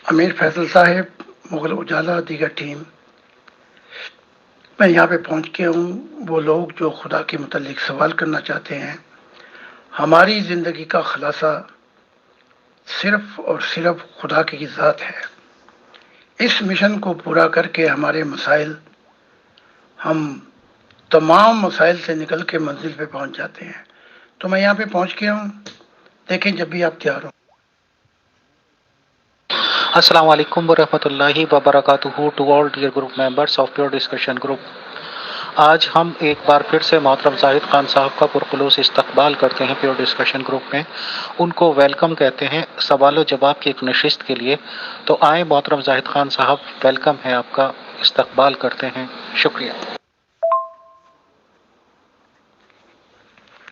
امیر فیصل صاحب، مغل اجالا، دیگر ٹیم، میں یہاں پہ پہنچ کے ہوں۔ وہ لوگ جو خدا کے متعلق سوال کرنا چاہتے ہیں، ہماری زندگی کا خلاصہ صرف اور صرف خدا کی ذات ہے۔ اس مشن کو پورا کر کے ہمارے مسائل، ہم تمام مسائل سے نکل کے منزل پہ پہنچ جاتے ہیں۔ تو میں یہاں پہ پہنچ گیا ہوں، دیکھیں جب بھی آپ تیار ہوں۔ السلام علیکم ورحمۃ اللہ وبرکاتہ to all dear group members of pure discussion group. آج ہم ایک بار پھر سے محترم زاہد خان صاحب کا پرخلوص استقبال کرتے ہیں پیور ڈسکشن گروپ میں۔ ان کو ویلکم کہتے ہیں سوال و جواب کی ایک نشست کے لیے۔ تو آئیں محترم زاہد خان صاحب، ویلکم ہے آپ کا، استقبال کرتے ہیں۔ شکریہ۔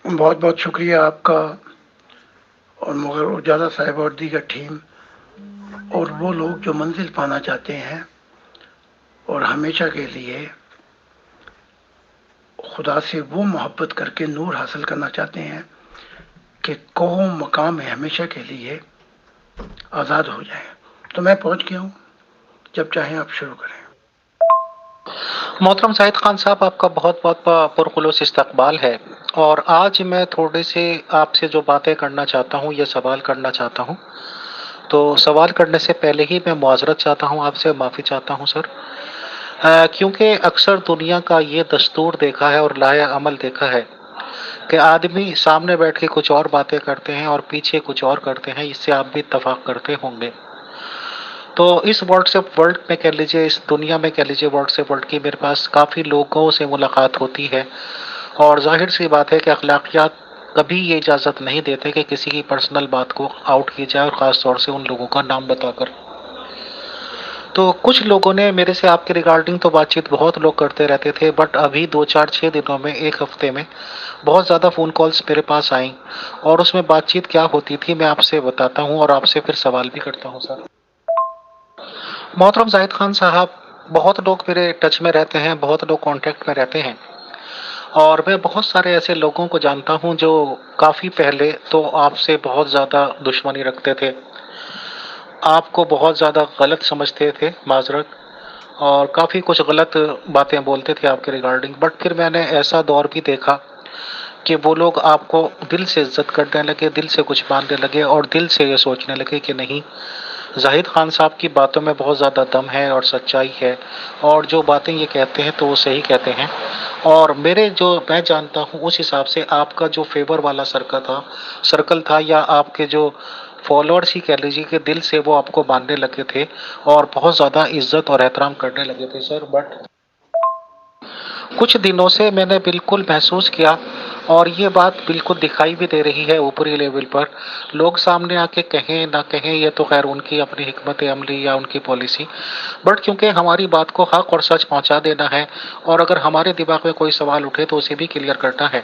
بہت بہت شکریہ آپ کا اور مغل اجالا صاحب اور دیگر ٹیم اور وہ لوگ جو منزل پانا چاہتے ہیں اور ہمیشہ کے لیے خدا سے وہ محبت کر کے نور حاصل کرنا چاہتے ہیں کہ قوم مقام میں ہمیشہ کے لیے آزاد ہو جائیں۔ تو میں پہنچ گیا ہوں، جب چاہیں آپ شروع کریں۔ محترم زاہد خان صاحب، آپ کا بہت بہت پرخلوص استقبال ہے، اور آج میں تھوڑے سے آپ سے جو باتیں کرنا چاہتا ہوں، یہ سوال کرنا چاہتا ہوں۔ تو سوال کرنے سے پہلے ہی میں معذرت چاہتا ہوں، آپ سے معافی چاہتا ہوں سر، کیونکہ اکثر دنیا کا یہ دستور دیکھا ہے اور لایا عمل دیکھا ہے کہ آدمی سامنے بیٹھ کے کچھ اور باتیں کرتے ہیں اور پیچھے کچھ اور کرتے ہیں۔ اس سے آپ بھی اتفاق کرتے ہوں گے۔ تو اس واٹس ایپ ورلڈ میں کہہ لیجیے، اس دنیا میں کہہ لیجیے واٹس ایپ ورلڈ کی، میرے پاس کافی لوگوں سے ملاقات ہوتی ہے، اور ظاہر سی بات ہے کہ اخلاقیات کبھی یہ اجازت نہیں دیتے کہ کسی کی پرسنل بات کو آؤٹ کی جائے، اور خاص طور سے ان لوگوں کا نام بتا کر۔ تو کچھ لوگوں نے میرے سے آپ کے ریگارڈنگ تو بات چیت بہت لوگ کرتے رہتے تھے، بٹ ابھی 2 4 6 دنوں میں، ایک ہفتے میں بہت زیادہ فون کالز میرے پاس آئیں، اور اس میں بات چیت کیا ہوتی تھی میں آپ سے بتاتا ہوں، اور آپ سے پھر سوال بھی کرتا ہوں سر۔ محترم زاہد خان صاحب، بہت لوگ میرے ٹچ میں رہتے ہیں، بہت لوگ کانٹیکٹ میں رہتے ہیں، اور میں بہت سارے ایسے لوگوں کو جانتا ہوں جو کافی پہلے تو آپ سے بہت زیادہ دشمنی رکھتے تھے، آپ کو بہت زیادہ غلط سمجھتے تھے، معذرت، اور کافی کچھ غلط باتیں بولتے تھے آپ کے ریگارڈنگ، بٹ پھر میں نے ایسا دور بھی دیکھا کہ وہ لوگ آپ کو دل سے عزت کرنے لگے، دل سے کچھ ماننے لگے، اور دل سے یہ سوچنے لگے کہ نہیں، زاہد خان صاحب کی باتوں میں بہت زیادہ دم ہے اور سچائی ہے، اور جو باتیں یہ کہتے ہیں تو وہ صحیح کہتے ہیں۔ اور میرے جو میں جانتا ہوں اس حساب سے آپ کا جو فیور والا سرکل تھا، یا آپ کے جو فالوورس ہی کہہ لیجیے کہ دل سے وہ آپ کو ماننے لگے تھے اور بہت زیادہ عزت اور احترام کرنے لگے تھے سر، بٹ کچھ دنوں سے میں نے بالکل محسوس کیا، اور یہ بات بالکل دکھائی بھی دے رہی ہے اوپری لیول پر، لوگ سامنے آ کے کہیں نہ کہیں، یہ تو خیر ان کی اپنی حکمت عملی یا ان کی پالیسی، بٹ کیونکہ ہماری بات کو حق اور سچ پہنچا دینا ہے، اور اگر ہمارے دماغ میں کوئی سوال اٹھے تو اسے بھی کلیئر کرنا ہے،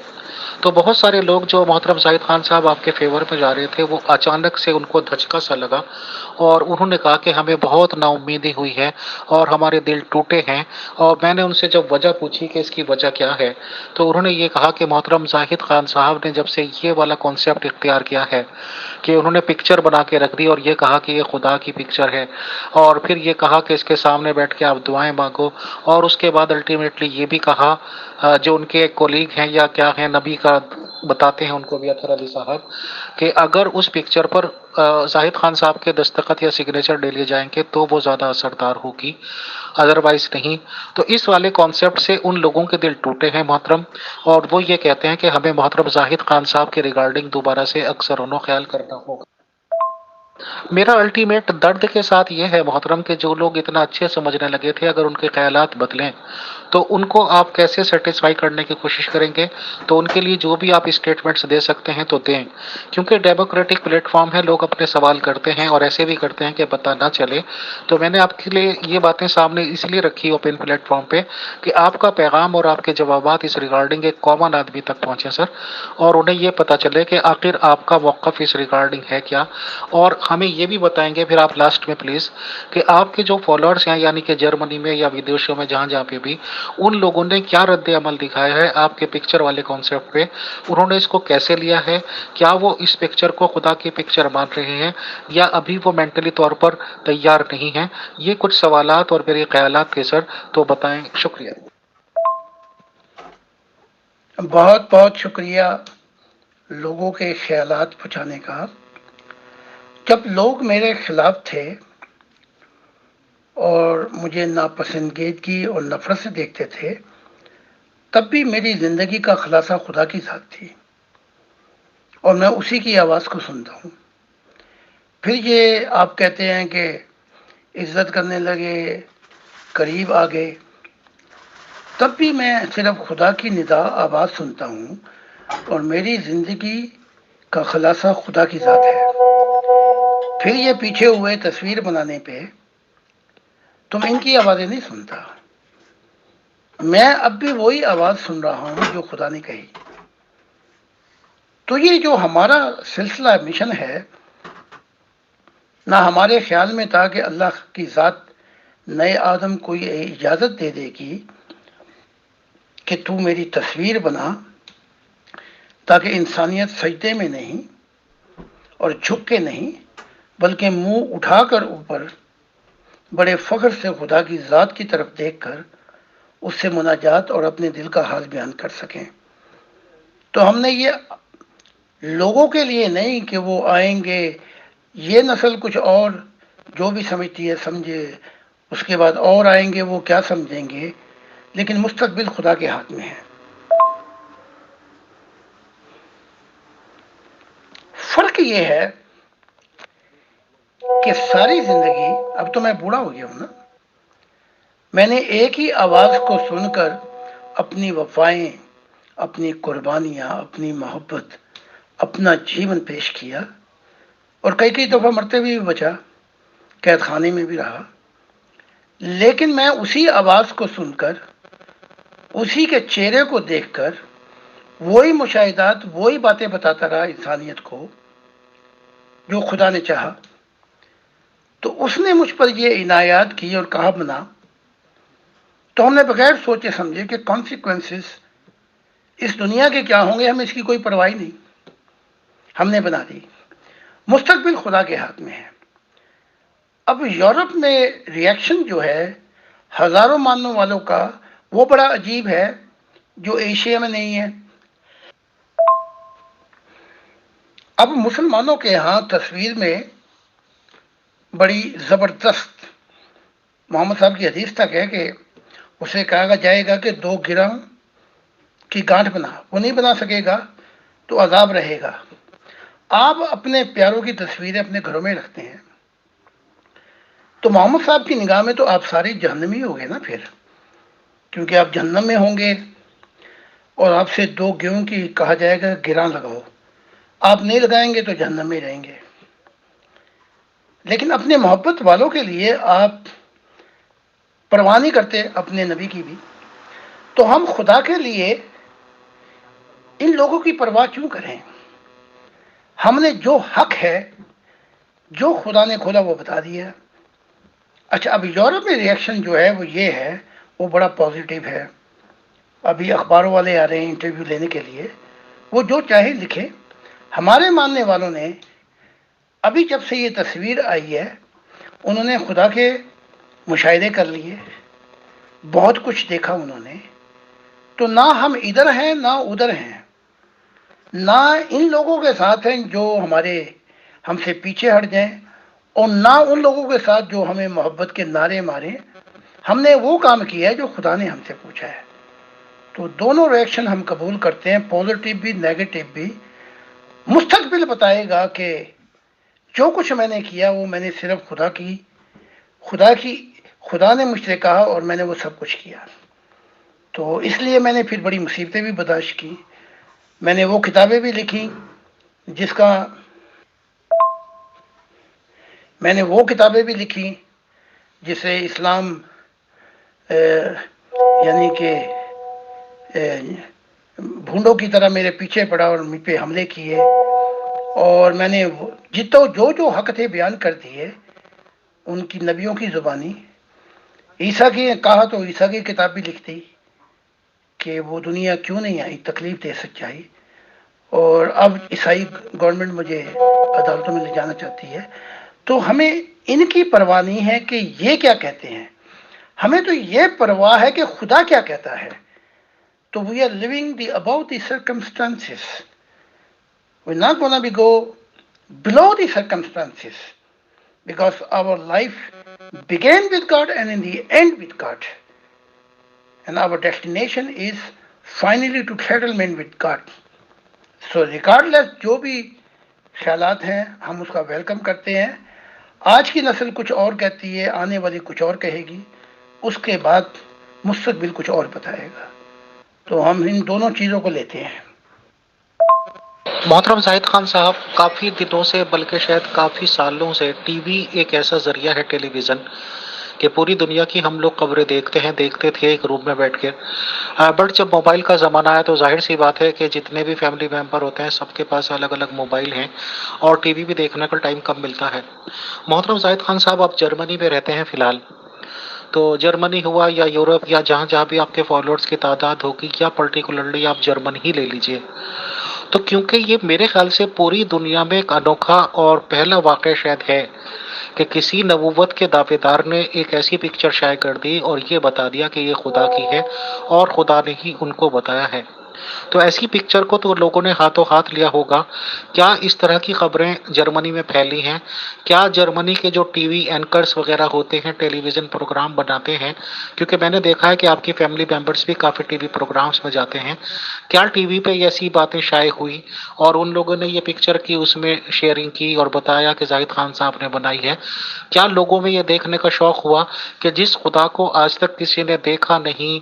تو بہت سارے لوگ جو محترم زاہد خان صاحب آپ کے فیور میں جا رہے تھے، وہ اچانک سے ان کو دھچکا سا لگا، اور انہوں نے کہا کہ ہمیں بہت نا امیدی ہوئی ہے اور ہمارے دل ٹوٹے ہیں۔ اور میں نے ان سے جب وجہ پوچھی کہ اس کی وجہ کیا ہے، تو انہوں نے یہ کہا کہ محترم زاہد خان صاحب نے جب سے یہ والا کانسیپٹ اختیار کیا ہے کہ انہوں نے پکچر بنا کے رکھ دی اور یہ کہا کہ یہ خدا کی پکچر ہے، اور پھر یہ کہا کہ اس کے سامنے بیٹھ کے آپ دعائیں مانگو، اور اس کے بعد الٹیمیٹلی یہ بھی کہا، جو ان کے کولیگ ہیں یا کیا ہیں، نبی کا بتاتے ہیں ان کو بھی، اطہر علی صاحب، کہ اگر اس پکچر پر زاہد خان صاحب کے دستخط یا سگنیچر ڈالے جائیں گے تو وہ زیادہ اثردار ہوگی، ادروائز نہیں۔ تو اس والے کانسیپٹ سے ان لوگوں کے دل ٹوٹے ہیں محترم، اور وہ یہ کہتے ہیں کہ ہمیں محترم زاہد خان صاحب کے ریگارڈنگ دوبارہ سے اکثر و خیال کرنا ہوگا۔ میرا الٹیمیٹ درد کے ساتھ یہ ہے محترم کہ جو لوگ اتنا اچھے سمجھنے لگے تھے، اگر ان کے خیالات بدلیں تو ان کو آپ کیسے سیٹسفائی کرنے کی کوشش کریں گے؟ تو ان کے لیے جو بھی آپ اسٹیٹمنٹس دے سکتے ہیں تو دیں، کیونکہ ڈیموکریٹک پلیٹ فارم ہے، لوگ اپنے سوال کرتے ہیں اور ایسے بھی کرتے ہیں کہ پتہ نہ چلے۔ تو میں نے آپ کے لیے یہ باتیں سامنے اس لیے رکھی اوپن پلیٹ فارم پہ کہ آپ کا پیغام اور آپ کے جوابات اس ریگارڈنگ ایک کامن آدمی تک پہنچے سر، اور انہیں یہ پتہ چلے کہ آخر آپ کا موقف اس ریگارڈنگ ہے کیا، اور ہمیں یہ بھی بتائیں گے پھر آپ لاسٹ میں پلیز کہ آپ کے جو فالوورس ہیں یعنی کہ جرمنی میں یا ودیشوں میں جہاں جہاں پہ بھی ان لوگوں نے کیا رد عمل دکھایا ہے آپ کے پکچر والے کانسیپٹ پہ، انہوں نے اس کو کیسے لیا ہے، کیا وہ اس پکچر کو خدا کی پکچر مان رہے ہیں یا ابھی وہ مینٹلی طور پر تیار نہیں ہیں؟ یہ کچھ سوالات اور میرے خیالات تھے سر، تو بتائیں. شکریہ. بہت بہت شکریہ لوگوں کے خیالات پہنچانے کا. جب لوگ میرے خلاف تھے اور مجھے ناپسندیدگی اور نفرت سے دیکھتے تھے، تب بھی میری زندگی کا خلاصہ خدا کی ذات تھی اور میں اسی کی آواز کو سنتا ہوں. پھر یہ آپ کہتے ہیں کہ عزت کرنے لگے، قریب آ گئے، تب بھی میں صرف خدا کی ندا آواز سنتا ہوں اور میری زندگی کا خلاصہ خدا کی ذات ہے. پھر یہ پیچھے ہوئے تصویر بنانے پہ تم ان کی آوازیں نہیں سنتا. میں اب بھی وہی آواز سن رہا ہوں جو خدا نے کہی. تو یہ جو ہمارا سلسلہ مشن ہے، نہ ہمارے خیال میں تھا کہ اللہ کی ذات نئے آدم کو یہ اجازت دے دے گی کہ تو میری تصویر بنا، تاکہ انسانیت سجدے میں نہیں اور جھک کے نہیں بلکہ منہ اٹھا کر اوپر بڑے فخر سے خدا کی ذات کی طرف دیکھ کر اس سے مناجات اور اپنے دل کا حال بیان کر سکیں. تو ہم نے یہ لوگوں کے لیے نہیں کہ وہ آئیں گے، یہ نسل کچھ اور جو بھی سمجھتی ہے سمجھے، اس کے بعد اور آئیں گے وہ کیا سمجھیں گے، لیکن مستقبل خدا کے ہاتھ میں ہے. فرق یہ ہے کہ ساری زندگی، اب تو میں بوڑھا ہو گیا ہوں نا، میں نے ایک ہی آواز کو سن کر اپنی وفائیں، اپنی قربانیاں، اپنی محبت، اپنا جیون پیش کیا اور کئی کئی دفعہ مرتے ہوئے بھی بچا، قید خانے میں بھی رہا. لیکن میں اسی آواز کو سن کر، اسی کے چہرے کو دیکھ کر وہی مشاہدات، وہی باتیں بتاتا رہا انسانیت کو جو خدا نے چاہا. تو اس نے مجھ پر یہ عنایات کی اور کہا بنا، تو ہم نے بغیر سوچے سمجھے کہ کانسیکوینسز اس دنیا کے کیا ہوں گے ہمیں اس کی کوئی پرواہ نہیں، ہم نے بنا دی. مستقبل خدا کے ہاتھ میں ہے. اب یورپ میں ریئیکشن جو ہے ہزاروں ماننے والوں کا، وہ بڑا عجیب ہے جو ایشیا میں نہیں ہے. اب مسلمانوں کے ہاں تصویر میں بڑی زبردست محمد صاحب کی حدیث تک ہے کہ اسے کہا جائے گا کہ 2 گرام کی گانٹھ بنا، وہ نہیں بنا سکے گا تو عذاب رہے گا. آپ اپنے پیاروں کی تصویریں اپنے گھروں میں رکھتے ہیں، تو محمد صاحب کی نگاہ میں تو آپ سارے جہنمی ہو گئے نا پھر، کیونکہ آپ جہنم میں ہوں گے اور آپ سے 2 گیہوں کی کہا جائے گا گراں لگاؤ، آپ نہیں لگائیں گے تو جہنم میں رہیں گے. لیکن اپنے محبت والوں کے لیے آپ پرواہ نہیں کرتے اپنے نبی کی بھی، تو ہم خدا کے لیے ان لوگوں کی پرواہ کیوں کریں؟ ہم نے جو حق ہے، جو خدا نے کھولا وہ بتا دیا. اچھا، اب یورپ میں ریئیکشن جو ہے وہ یہ ہے، وہ بڑا پازیٹیو ہے. ابھی اخباروں والے آ رہے ہیں انٹرویو لینے کے لیے، وہ جو چاہے لکھے. ہمارے ماننے والوں نے ابھی جب سے یہ تصویر آئی ہے انہوں نے خدا کے مشاہدے کر لیے، بہت کچھ دیکھا انہوں نے. تو نہ ہم ادھر ہیں نہ ادھر ہیں، نہ ان لوگوں کے ساتھ ہیں جو ہم سے پیچھے ہٹ جائیں، اور نہ ان لوگوں کے ساتھ جو ہمیں محبت کے نعرے ماریں. ہم نے وہ کام کیا ہے جو خدا نے ہم سے پوچھا ہے. تو دونوں ریئیکشن ہم قبول کرتے ہیں، پازیٹیو بھی نیگیٹو بھی. مستقبل بتائے گا کہ جو کچھ میں نے کیا وہ میں نے صرف خدا نے مجھ سے کہا اور میں نے وہ سب کچھ کیا. تو اس لیے میں نے پھر بڑی مصیبتیں بھی برداشت کی. میں نے وہ کتابیں بھی لکھی جسے اسلام یعنی کہ بھونڈوں کی طرح میرے پیچھے پڑا اور مجھ پہ حملے کیے. اور میں نے جتو جو جو حق تھے بیان کر دیے ان کی نبیوں کی زبانی. عیسیٰ کی کہا تو عیسیٰ کی کتاب بھی لکھ دی کہ وہ دنیا کیوں نہیں آئی تکلیف دے سچائی. اور اب عیسائی گورنمنٹ مجھے عدالتوں میں لے جانا چاہتی ہے. تو ہمیں ان کی پرواہ نہیں ہے کہ یہ کیا کہتے ہیں، ہمیں تو یہ پرواہ ہے کہ خدا کیا کہتا ہے. تو we are living the about the circumstances. We not gonna be go below the circumstances because our life began with God and in the end with God, and our destination is finally to settlement with God. So regardless جو بھی خیالات ہیں ہم اس کا welcome کرتے ہیں. آج کی نسل کچھ اور کہتی ہے، آنے والی کچھ اور کہے گی، اس کے بعد مستقبل کچھ اور بتائے گا. تو ہم ان دونوں چیزوں کو لیتے ہیں. محترم زاہد خان صاحب، کافی دنوں سے بلکہ شاید کافی سالوں سے ٹی وی ایک ایسا ذریعہ ہے، ٹیلی ویژن، کہ پوری دنیا کی ہم لوگ خبریں دیکھتے تھے ایک روم میں بیٹھ کے. بٹ جب موبائل کا زمانہ آیا تو ظاہر سی بات ہے کہ جتنے بھی فیملی ممبر ہوتے ہیں سب کے پاس الگ الگ موبائل ہیں اور ٹی وی بھی دیکھنے کا ٹائم کم ملتا ہے. محترم زاہد خان صاحب، آپ جرمنی میں رہتے ہیں فی الحال. تو جرمنی ہوا یا یورپ یا جہاں جہاں بھی آپ کے فالوورز کی تعداد ہوگی، یا پرٹیکولرلی آپ جرمن ہی لے لیجئے، تو کیونکہ یہ میرے خیال سے پوری دنیا میں ایک انوکھا اور پہلا واقعہ شاید ہے کہ کسی نبوت کے دعوے دار نے ایک ایسی پکچر شائع کر دی اور یہ بتا دیا کہ یہ خدا کی ہے اور خدا نے ہی ان کو بتایا ہے. تو ایسی پکچر کو تو لوگوں نے ہاتھوں ہاتھ لیا ہوگا. کیا اس طرح کی خبریں جرمنی میں پھیلی ہیں؟ کیا جرمنی کے جو ٹی وی اینکرز وغیرہ ہوتے ہیں، ٹیلی ویژن پروگرام بناتے ہیں، کیونکہ میں نے دیکھا ہے کہ آپ کی فیملی ممبرس بھی کافی ٹی وی پروگرامس میں جاتے ہیں، کیا ٹی وی پہ ایسی باتیں شائع ہوئی اور ان لوگوں نے یہ پکچر کی، اس میں شیئرنگ کی اور بتایا کہ زاہد خان صاحب نے بنائی ہے؟ کیا لوگوں میں یہ دیکھنے کا شوق ہوا کہ جس خدا کو آج تک کسی نے دیکھا نہیں،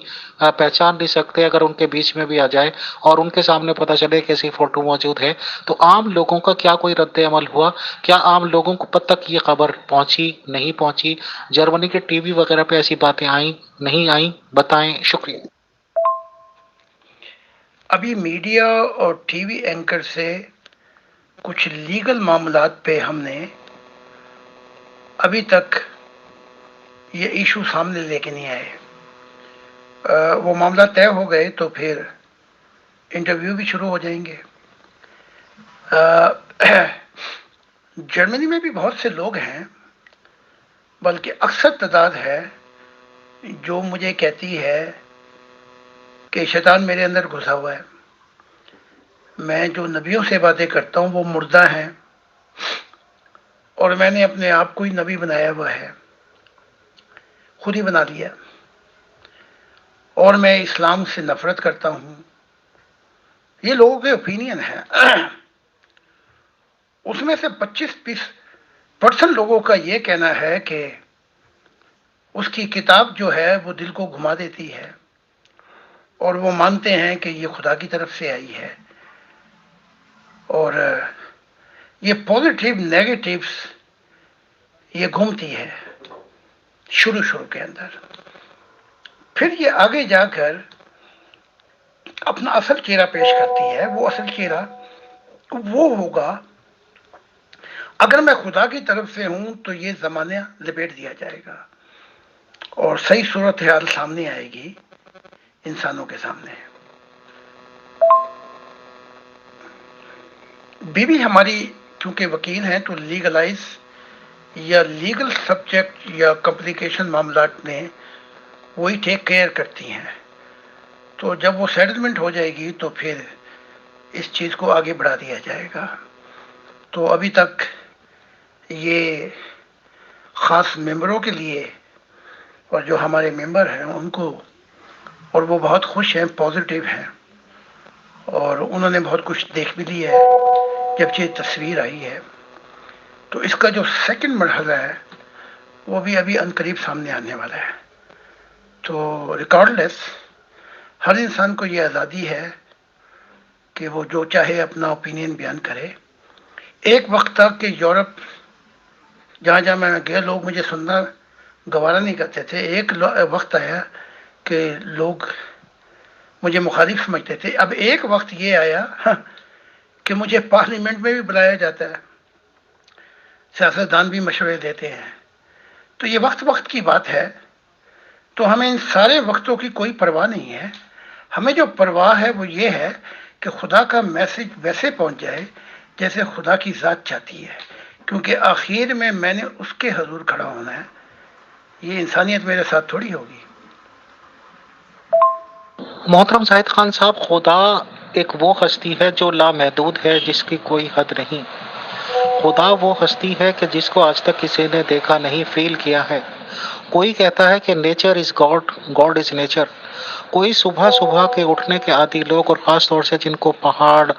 پہچان نہیں سکتے، اگر ان کے بیچ میں بھی آ جائے اور ان کے سامنے پتہ چلے کہ ایسی فوٹو موجود ہے، تو عام لوگوں کا کیا کوئی رد عمل ہوا؟ کیا عام لوگوں کو تک یہ خبر پہنچی، نہیں پہنچی؟ جرمنی کے ٹی وی وغیرہ پہ ایسی باتیں آئیں نہیں آئیں؟ بتائیں. شکریہ. ابھی میڈیا اور ٹی وی اینکر سے کچھ لیگل معاملات پہ ہم نے ابھی تک یہ ایشو سامنے لے کے نہیں آئے. وہ معاملہ طے ہو گئے تو پھر انٹرویو بھی شروع ہو جائیں گے. جرمنی میں بھی بہت سے لوگ ہیں، بلکہ اکثر تعداد ہے جو مجھے کہتی ہے کہ شیطان میرے اندر گھسا ہوا ہے، میں جو نبیوں سے باتیں کرتا ہوں وہ مردہ ہیں اور میں نے اپنے آپ کو ہی نبی بنایا ہوا ہے، خود ہی بنا لیا، اور میں اسلام سے نفرت کرتا ہوں. یہ لوگوں کے اوپینین ہیں. اس میں سے 25-30% لوگوں کا یہ کہنا ہے کہ اس کی کتاب جو ہے وہ دل کو گھما دیتی ہے اور وہ مانتے ہیں کہ یہ خدا کی طرف سے آئی ہے. اور یہ پازیٹیو نیگیٹیوز یہ گھومتی ہے شروع کے اندر. پھر یہ آگے جا کر اپنا اصل چہرہ پیش کرتی ہے. وہ اصل چہرہ وہ ہوگا، اگر میں خدا کی طرف سے ہوں تو یہ زمانہ لپیٹ دیا جائے گا اور صحیح صورتحال سامنے آئے گی انسانوں کے سامنے. بیوی ہماری کیونکہ وکیل ہیں تو لیگلائز یا لیگل سبجیکٹ یا کمپلیکیشن معاملات میں وہی ٹیک کیئر کرتی ہیں. تو جب وہ سیٹلمنٹ ہو جائے گی تو پھر اس چیز کو آگے بڑھا دیا جائے گا. تو ابھی تک یہ خاص ممبروں کے لیے اور جو ہمارے ممبر ہیں ان کو، اور وہ بہت خوش ہیں، پازیٹیو ہیں، اور انہوں نے بہت کچھ دیکھ بھی لیا ہے جب یہ تصویر آئی ہے. تو اس کا جو سیکنڈ مرحلہ ہے وہ بھی ابھی عنقریب سامنے آنے والا ہے. تو ریکارڈلیس ہر انسان کو یہ آزادی ہے کہ وہ جو چاہے اپنا اوپینین بیان کرے. ایک وقت تک کہ یورپ جہاں جہاں میں گیا لوگ مجھے سننا گوارا نہیں کرتے تھے. ایک وقت آیا کہ لوگ مجھے مخالف سمجھتے تھے. اب ایک وقت یہ آیا کہ مجھے پارلیمنٹ میں بھی بلایا جاتا ہے، سیاستدان بھی مشورے دیتے ہیں، تو یہ وقت وقت کی بات ہے. تو ہمیں ان سارے وقتوں کی کوئی پرواہ نہیں ہے. ہمیں جو پرواہ ہے وہ یہ ہے کہ خدا کا میسج ویسے پہنچ جائے جیسے خدا کی ذات چاہتی ہے، کیونکہ آخر میں نے اس کے حضور کھڑا ہونا ہے. یہ انسانیت میرے ساتھ تھوڑی ہوگی. محترم زاہد خان صاحب، خدا ایک وہ ہستی ہے جو لامحدود ہے، جس کی کوئی حد نہیں. خدا وہ ہستی ہے کہ جس کو آج تک کسی نے دیکھا نہیں، فیل کیا ہے. کوئی کہتا ہے کہ nature is God, God is nature. کوئی صبح صبح کے اٹھنے کے عادی لوگ، اور خاص طور سے جن کو پہاڑ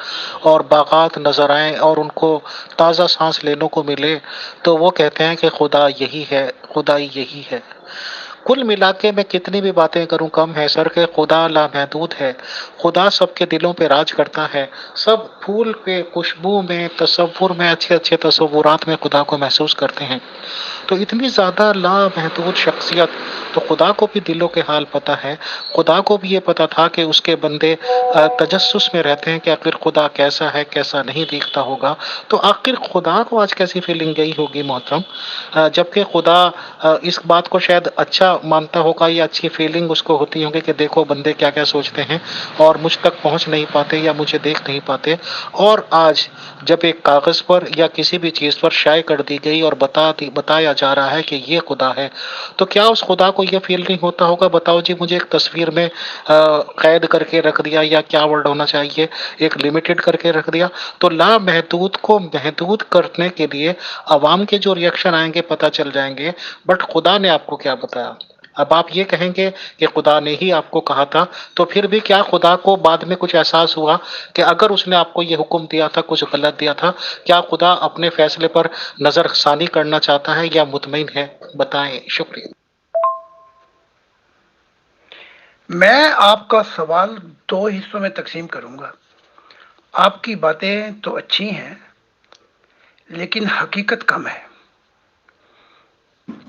اور باغات نظر آئیں اور ان کو تازہ سانس لینے کو ملے، تو وہ کہتے ہیں کہ خدا یہی ہے، خدائی یہی ہے. کل ملا کے میں کتنی بھی باتیں کروں کم ہے سر، کہ خدا لامحدود ہے. خدا سب کے دلوں پہ راج کرتا ہے. سب پھول کے خوشبو میں، تصور میں، اچھے اچھے تصورات میں خدا کو محسوس کرتے ہیں. تو اتنی زیادہ لامحدود شخصیت، تو خدا کو بھی دلوں کے حال پتہ ہے. خدا کو بھی یہ پتہ تھا کہ اس کے بندے تجسس میں رہتے ہیں کہ آخر خدا کیسا ہے، کیسا نہیں دیکھتا ہوگا. تو آخر خدا کو آج کیسی فیلنگ گئی ہوگی محترم، جبکہ خدا اس بات کو شاید اچھا مانتا ہوگا، یا اچھی فیلنگ اس کو ہوتی ہوگی کہ دیکھو بندے کیا کیا سوچتے ہیں اور مجھ تک پہنچ نہیں پاتے یا مجھے دیکھ نہیں پاتے. اور آج جب ایک کاغذ پر یا کسی بھی چیز پر شائع کر دی گئی اور بتایا جا رہا ہے کہ یہ خدا ہے، تو کیا اس خدا کو یہ فیل نہیں ہوتا ہوگا؟ بتاؤ جی، مجھے ایک تصویر میں قید کر کے رکھ دیا، یا کیا ورڈ ہونا چاہیے، ایک لمیٹڈ کر کے رکھ دیا. تو لامحدود کو محدود کرنے کے لیے عوام کے جو ریئیکشن آئیں گے پتہ چل جائیں گے. بٹ خدا نے آپ کو کیا بتایا؟ اب آپ یہ کہیں گے کہ خدا نے ہی آپ کو کہا تھا، تو پھر بھی کیا خدا کو بعد میں کچھ احساس ہوا کہ اگر اس نے آپ کو یہ حکم دیا تھا، کچھ غلط دیا تھا، کیا خدا اپنے فیصلے پر نظر ثانی کرنا چاہتا ہے یا مطمئن ہے؟ بتائیں. شکریہ. میں آپ کا سوال دو حصوں میں تقسیم کروں گا. آپ کی باتیں تو اچھی ہیں لیکن حقیقت کم ہے.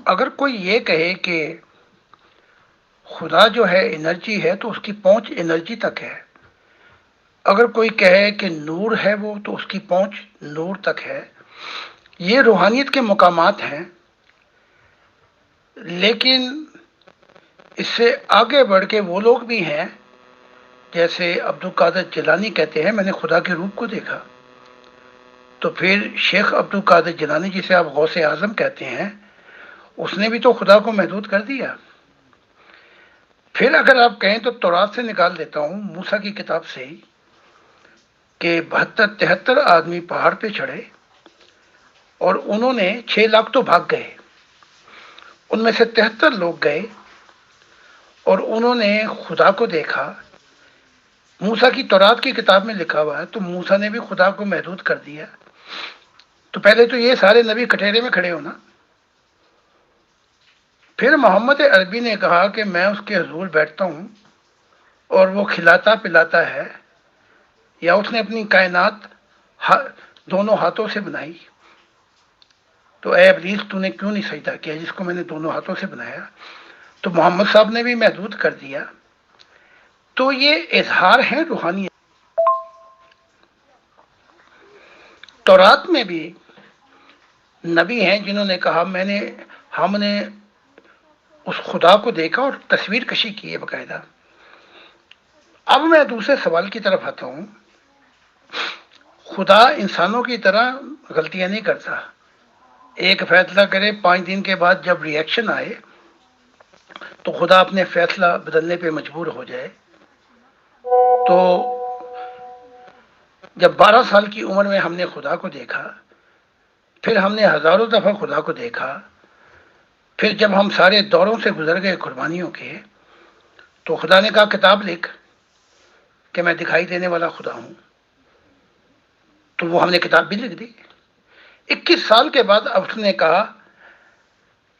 اگر کوئی یہ کہے کہ خدا جو ہے انرجی ہے تو اس کی پہنچ انرجی تک ہے. اگر کوئی کہے کہ نور ہے وہ، تو اس کی پہنچ نور تک ہے. یہ روحانیت کے مقامات ہیں. لیکن اس سے آگے بڑھ کے وہ لوگ بھی ہیں، جیسے عبد القادر جیلانی کہتے ہیں میں نے خدا کے روپ کو دیکھا. تو پھر شیخ عبد القادر جیلانی جسے آپ غوث اعظم کہتے ہیں، اس نے بھی تو خدا کو محدود کر دیا. پھر اگر آپ کہیں تو تورات سے نکال دیتا ہوں، موسیٰ کی کتاب سے ہی، کہ 72-73 آدمی پہاڑ پہ چڑھے اور انہوں نے 6 لاکھ تو بھاگ گئے. ان میں سے 73 لوگ گئے اور انہوں نے خدا کو دیکھا. موسیٰ کی تورات کی کتاب میں لکھا ہوا ہے، تو موسیٰ نے بھی خدا کو محدود کر دیا. تو پہلے تو یہ سارے نبی کٹہرے میں کھڑے ہونا. پھر محمد عربی نے کہا کہ میں اس کے حضور بیٹھتا ہوں اور وہ کھلاتا پلاتا ہے، یا اس نے اپنی کائنات دونوں ہاتھوں سے بنائی. تو اے ابلیس تو نے کیوں نہیں سجدہ کیا جس کو میں نے دونوں ہاتھوں سے بنایا؟ تو محمد صاحب نے بھی محدود کر دیا. تو یہ اظہار ہے روحانی. تورات میں بھی نبی ہیں جنہوں نے کہا ہم نے اس خدا کو دیکھا اور تصویر کشی کی ہے باقاعدہ. اب میں دوسرے سوال کی طرف آتا ہوں. خدا انسانوں کی طرح غلطیاں نہیں کرتا. ایک فیصلہ کرے، 5 دن کے بعد جب ریئیکشن آئے تو خدا اپنے فیصلہ بدلنے پہ مجبور ہو جائے. تو جب 12 سال کی عمر میں ہم نے خدا کو دیکھا، پھر ہم نے ہزاروں دفعہ خدا کو دیکھا، پھر جب ہم سارے دوروں سے گزر گئے قربانیوں کے، تو خدا نے کہا کتاب لکھ کہ میں دکھائی دینے والا خدا ہوں. تو وہ ہم نے کتاب بھی لکھ دی. 21 سال کے بعد اب اس نے کہا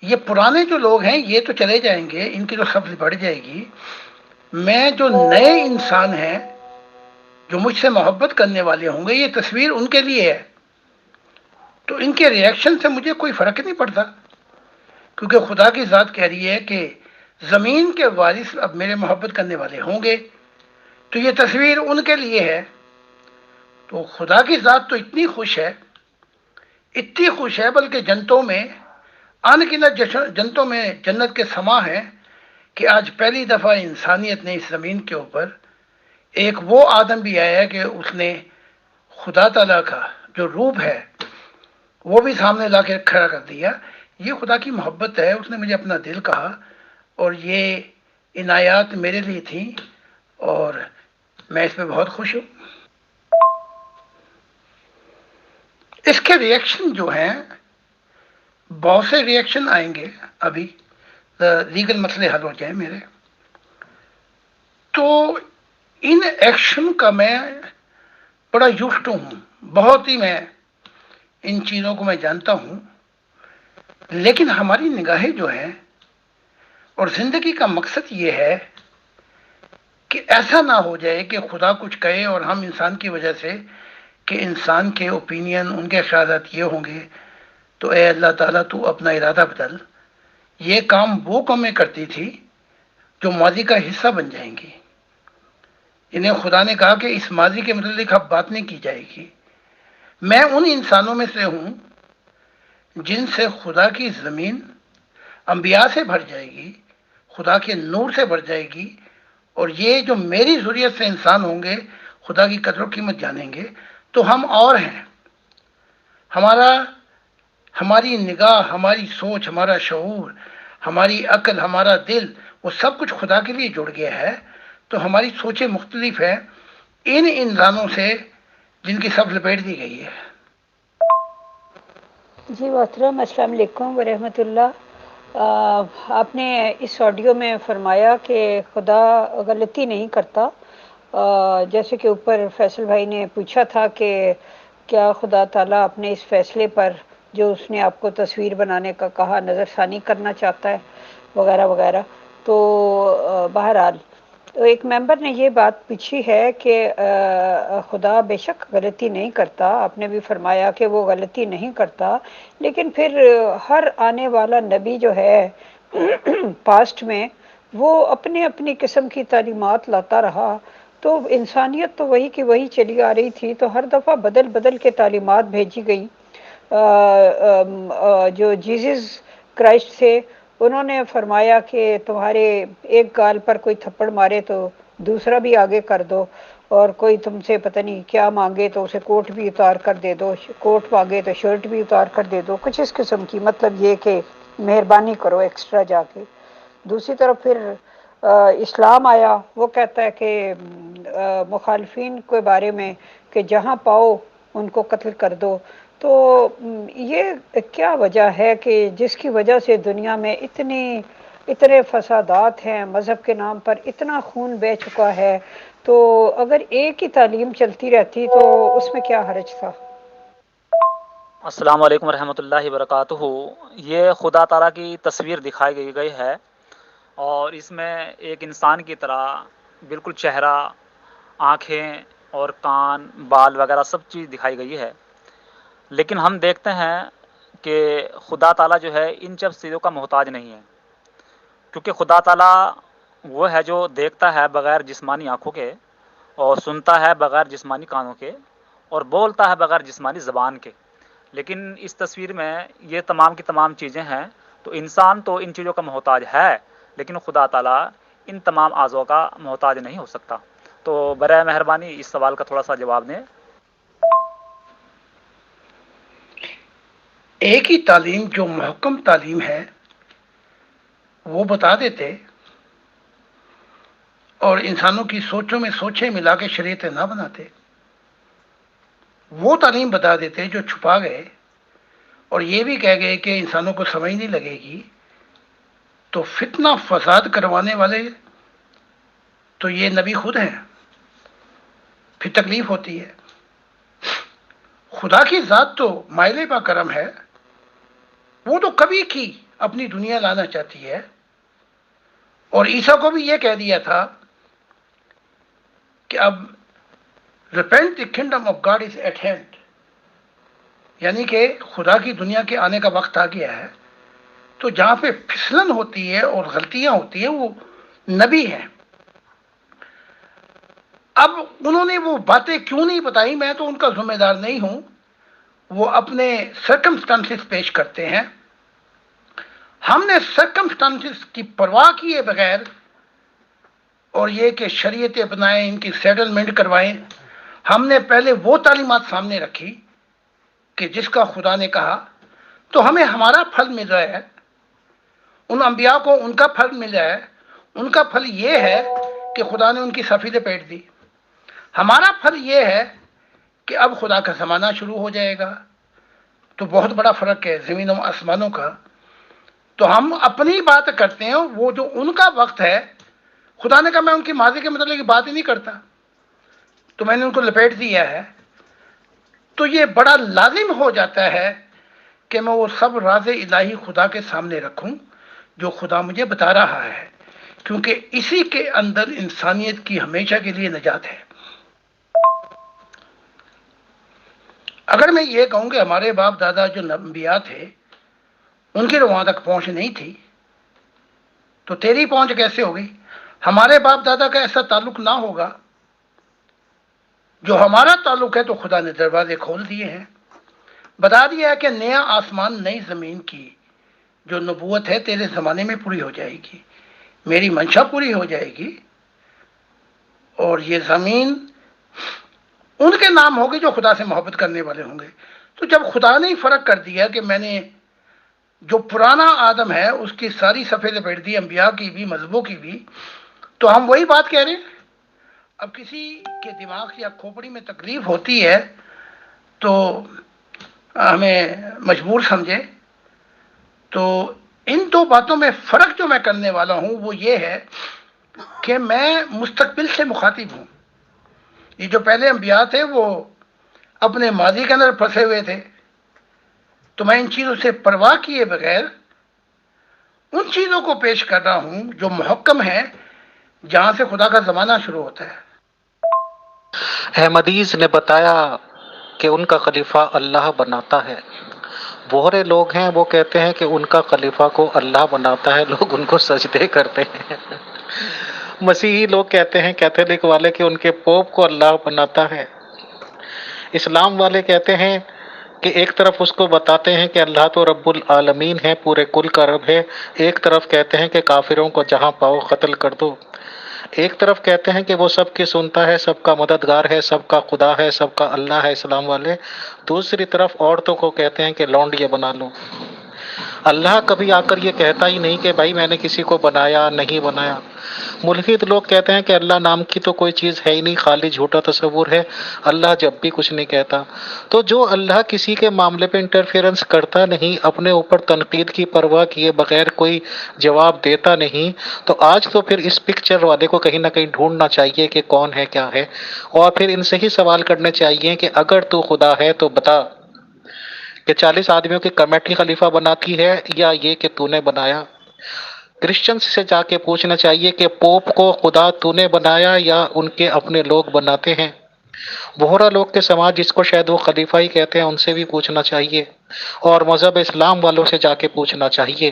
یہ پرانے جو لوگ ہیں یہ تو چلے جائیں گے، ان کی تو سب بڑھ جائے گی. میں جو نئے انسان ہیں جو مجھ سے محبت کرنے والے ہوں گے، یہ تصویر ان کے لیے ہے. تو ان کے ریئیکشن سے مجھے کوئی فرق نہیں پڑتا، کیونکہ خدا کی ذات کہہ رہی ہے کہ زمین کے وارث اب میرے محبت کرنے والے ہوں گے. تو یہ تصویر ان کے لیے ہے. تو خدا کی ذات تو اتنی خوش ہے بلکہ جنتوں میں ان گنت جنتوں میں جنت کے سما ہے کہ آج پہلی دفعہ انسانیت نے اس زمین کے اوپر ایک وہ آدم بھی آیا ہے کہ اس نے خدا تعالیٰ کا جو روپ ہے وہ بھی سامنے لا کے کھڑا کر دیا. یہ خدا کی محبت ہے. اس نے مجھے اپنا دل کہا اور یہ عنایات میرے لیے تھیں اور میں اس پہ بہت خوش ہوں. اس کے ریئیکشن جو ہیں بہت سے ریئیکشن آئیں گے ابھی لیگل مسئلے حل ہو جائیں میرے. تو ان ایکشن کا میں بڑا یوفٹ ہوں. بہت ہی میں ان چیزوں کو میں جانتا ہوں. لیکن ہماری نگاہیں جو ہیں اور زندگی کا مقصد یہ ہے کہ ایسا نہ ہو جائے کہ خدا کچھ کہے اور ہم انسان کی وجہ سے کہ انسان کے اوپینین ان کے خیالات یہ ہوں گے تو اے اللہ تعالیٰ تو اپنا ارادہ بدل. یہ کام وہ قومیں کرتی تھی جو ماضی کا حصہ بن جائیں گی. انہیں خدا نے کہا کہ اس ماضی کے متعلق اب بات نہیں کی جائے گی. میں ان انسانوں میں سے ہوں جن سے خدا کی زمین انبیاء سے بھر جائے گی, خدا کے نور سے بھر جائے گی, اور یہ جو میری ضروریت سے انسان ہوں گے خدا کی قدر و قیمت جانیں گے. تو ہم اور ہیں. ہماری نگاہ, ہماری سوچ, ہمارا شعور, ہماری عقل, ہمارا دل, وہ سب کچھ خدا کے لیے جڑ گیا ہے. تو ہماری سوچیں مختلف ہیں ان انسانوں سے جن کی سب لپیٹ دی گئی ہے. جی محترم السلام علیکم ورحمۃ اللہ. آپ نے اس آڈیو میں فرمایا کہ خدا غلطی نہیں کرتا. جیسے کہ اوپر فیصل بھائی نے پوچھا تھا کہ کیا خدا تعالیٰ اپنے اس فیصلے پر جو اس نے آپ کو تصویر بنانے کا کہا نظر ثانی کرنا چاہتا ہے وغیرہ وغیرہ. تو بہرحال تو ایک ممبر نے یہ بات پوچھی ہے کہ خدا بے شک غلطی نہیں کرتا. آپ نے بھی فرمایا کہ وہ غلطی نہیں کرتا, لیکن پھر ہر آنے والا نبی جو ہے پاسٹ میں وہ اپنے اپنی قسم کی تعلیمات لاتا رہا. تو انسانیت تو وہی کی وہی چلی آ رہی تھی, تو ہر دفعہ بدل بدل کے تعلیمات بھیجی گئی. جو جیزس کرائسٹ تھے انہوں نے فرمایا کہ تمہارے ایک گال پر کوئی تھپڑ مارے تو دوسرا بھی آگے کر دو, اور کوئی تم سے پتہ نہیں کیا مانگے تو اسے کوٹ بھی اتار کر دے دو, کوٹ مانگے تو شرٹ بھی اتار کر دے دو. کچھ اس قسم کی, مطلب یہ کہ مہربانی کرو ایکسٹرا جا کے. دوسری طرف پھر اسلام آیا, وہ کہتا ہے کہ مخالفین کے بارے میں کہ جہاں پاؤ ان کو قتل کر دو. تو یہ کیا وجہ ہے کہ جس کی وجہ سے دنیا میں اتنے فسادات ہیں, مذہب کے نام پر اتنا خون بہہ چکا ہے؟ تو اگر ایک ہی تعلیم چلتی رہتی تو اس میں کیا حرج تھا؟ السلام علیکم ورحمۃ اللہ وبرکاتہ. یہ خدا تعالیٰ کی تصویر دکھائی گئی ہے اور اس میں ایک انسان کی طرح بالکل چہرہ, آنکھیں اور کان, بال وغیرہ سب چیز دکھائی گئی ہے. لیکن ہم دیکھتے ہیں کہ خدا تعالیٰ جو ہے ان سب چیزوں کا محتاج نہیں ہے, کیونکہ خدا تعالیٰ وہ ہے جو دیکھتا ہے بغیر جسمانی آنکھوں کے, اور سنتا ہے بغیر جسمانی کانوں کے, اور بولتا ہے بغیر جسمانی زبان کے. لیکن اس تصویر میں یہ تمام کی تمام چیزیں ہیں. تو انسان تو ان چیزوں کا محتاج ہے, لیکن خدا تعالیٰ ان تمام اعضاء کا محتاج نہیں ہو سکتا. تو برائے مہربانی اس سوال کا تھوڑا سا جواب دیں. ایک ہی تعلیم جو محکم تعلیم ہے وہ بتا دیتے اور انسانوں کی سوچوں میں سوچیں ملا کے شریعتیں نہ بناتے. وہ تعلیم بتا دیتے جو چھپا گئے اور یہ بھی کہہ گئے کہ انسانوں کو سمجھ نہیں لگے گی. تو فتنہ فساد کروانے والے تو یہ نبی خود ہیں, پھر تکلیف ہوتی ہے. خدا کی ذات تو مائل با کرم ہے, وہ تو کبھی کی اپنی دنیا لانا چاہتی ہے. اور عیسیٰ کو بھی یہ کہہ دیا تھا کہ اب repent the kingdom of God is at hand, یعنی کہ خدا کی دنیا کے آنے کا وقت آ گیا ہے. تو جہاں پہ پھسلن ہوتی ہے اور غلطیاں ہوتی ہیں وہ نبی ہیں. اب انہوں نے وہ باتیں کیوں نہیں بتائی، میں تو ان کا ذمہ دار نہیں ہوں، وہ اپنے سرکمسٹانسز پیش کرتے ہیں۔ ہم نے سرکمسٹانسز کی پرواہ کیے بغیر، اور یہ کہ شریعتیں بنائیں، ان کی سیٹلمنٹ کروائیں، ہم نے پہلے وہ تعلیمات سامنے رکھی کہ جس کا خدا نے کہا، تو ہمیں ہمارا پھل مل رہا ہے، ان انبیاء کو ان کا پھل مل رہا ہے۔ ان کا پھل یہ ہے کہ خدا نے ان کی صفی لپیٹ دی، ہمارا پھل یہ ہے کہ اب خدا کا زمانہ شروع ہو جائے گا۔ تو بہت بڑا فرق ہے زمین و آسمانوں کا۔ تو ہم اپنی بات کرتے ہیں، وہ جو ان کا وقت ہے، خدا نے کہا میں ان کی ماضی کے متعلق بات ہی نہیں کرتا، تو میں نے ان کو لپیٹ دیا ہے۔ تو یہ بڑا لازم ہو جاتا ہے کہ میں وہ سب راز الہی خدا کے سامنے رکھوں جو خدا مجھے بتا رہا ہے، کیونکہ اسی کے اندر انسانیت کی ہمیشہ کے لیے نجات ہے۔ اگر میں یہ کہوں کہ ہمارے باپ دادا جو انبیاء تھے ان کی تو وہاں تک پہنچ نہیں تھی، تو تیری پہنچ کیسے ہوگی؟ ہمارے باپ دادا کا ایسا تعلق نہ ہوگا جو ہمارا تعلق ہے، تو خدا نے دروازے کھول دیے ہیں، بتا دیا ہے کہ نیا آسمان نئی زمین کی جو نبوت ہے تیرے زمانے میں پوری ہو جائے گی، میری منشا پوری ہو جائے گی، اور یہ زمین ان کے نام ہوگی جو خدا سے محبت کرنے والے ہوں گے۔ تو جب خدا نے فرق کر دیا کہ میں نے جو پرانا آدم ہے اس کی ساری صفحے لپیٹ دی، انبیاء کی بھی مذہبوں کی بھی، تو ہم وہی بات کہہ رہے ہیں۔ اب کسی کے دماغ یا کھوپڑی میں تکلیف ہوتی ہے تو ہمیں مجبور سمجھے۔ تو ان دو باتوں میں فرق جو میں کرنے والا ہوں وہ یہ ہے کہ میں مستقبل سے مخاطب ہوں۔ یہ جو پہلے انبیاء تھے وہ اپنے ماضی کے اندر پھنسے ہوئے تھے، تو میں ان چیزوں سے پرواہ کیے بغیر ان چیزوں کو پیش کر رہا ہوں جو محکم ہے، جہاں سے خدا کا زمانہ شروع ہوتا ہے۔ احمدیز نے بتایا کہ ان کا خلیفہ اللہ بناتا ہے۔ بہرے لوگ ہیں وہ کہتے ہیں کہ ان کا خلیفہ کو اللہ بناتا ہے، لوگ ان کو سجدے کرتے ہیں۔ مسیحی لوگ کہتے ہیں، کیتھولک والے، کہ ان کے پوپ کو اللہ بناتا ہے۔ اسلام والے کہتے ہیں کہ ایک طرف اس کو بتاتے ہیں کہ اللہ تو رب العالمین ہے، پورے کل کا رب ہے، ایک طرف کہتے ہیں کہ کافروں کو جہاں پاؤ قتل کر دو، ایک طرف کہتے ہیں کہ وہ سب کی سنتا ہے، سب کا مددگار ہے، سب کا خدا ہے، سب کا اللہ ہے اسلام والے، دوسری طرف عورتوں کو کہتے ہیں کہ لونڈیاں بنا لو۔ اللہ کبھی آ کر یہ کہتا ہی نہیں کہ بھائی میں نے کسی کو بنایا نہیں بنایا۔ ملحد لوگ کہتے ہیں کہ اللہ نام کی تو کوئی چیز ہے ہی نہیں، خالی جھوٹا تصور ہے، اللہ جب بھی کچھ نہیں کہتا۔ تو جو اللہ کسی کے معاملے پہ انٹرفیئرنس کرتا نہیں، اپنے اوپر تنقید کی پرواہ کیے بغیر کوئی جواب دیتا نہیں، تو آج تو پھر اس پکچر والے کو کہیں نہ کہیں ڈھونڈنا چاہیے کہ کون ہے کیا ہے، اور پھر ان سے ہی سوال کرنے چاہیے کہ اگر تو خدا ہے تو بتا کہ 40 آدمیوں کی کمیٹی خلیفہ بناتی ہے یا یہ کہ تو نے بنایا۔ کرسچنز سے جا کے پوچھنا چاہیے کہ پوپ کو خدا تو نے بنایا یا ان کے اپنے لوگ بناتے ہیں۔ بہرا لوگ کے سماج جس کو شاید وہ خلیفہ ہی کہتے ہیں، ان سے بھی پوچھنا چاہیے، اور مذہب اسلام والوں سے جا کے پوچھنا چاہیے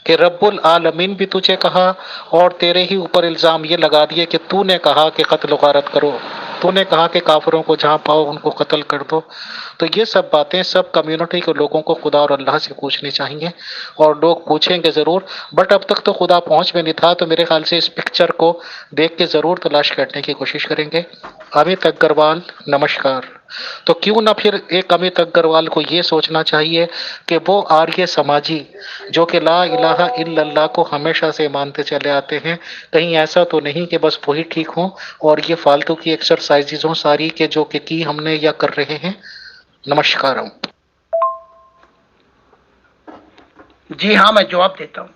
کہ رب العالمین بھی تجھے کہا اور تیرے ہی اوپر الزام یہ لگا دیے کہ تو نے کہا کہ قتل و غارت کرو، تو نے کہا کہ کافروں کو جہاں پاؤ ان کو قتل کر دو۔ تو یہ سب باتیں سب کمیونٹی کے لوگوں کو خدا اور اللہ سے پوچھنی چاہیے، اور لوگ پوچھیں گے ضرور، بٹ اب تک تو خدا پہنچ میں نہیں تھا، تو میرے خیال سے اس پکچر کو دیکھ کے ضرور تلاش کرنے کی کوشش کریں گے۔ امیت اگروال نمشکار۔ تو کیوں نہ پھر ایک امیت اگروال کو یہ سوچنا چاہیے کہ وہ آریہ سماجی جو کہ لا الہ الا اللہ کو ہمیشہ سے مانتے چلے آتے ہیں، کہیں ایسا تو نہیں کہ بس وہی ٹھیک ہوں اور یہ فالتو کی ایکسرسائزز ہوں ساری کہ جو کہ کی ہم نے یا کر رہے ہیں۔ نمشکار ہوں۔ جی ہاں، میں جواب دیتا ہوں۔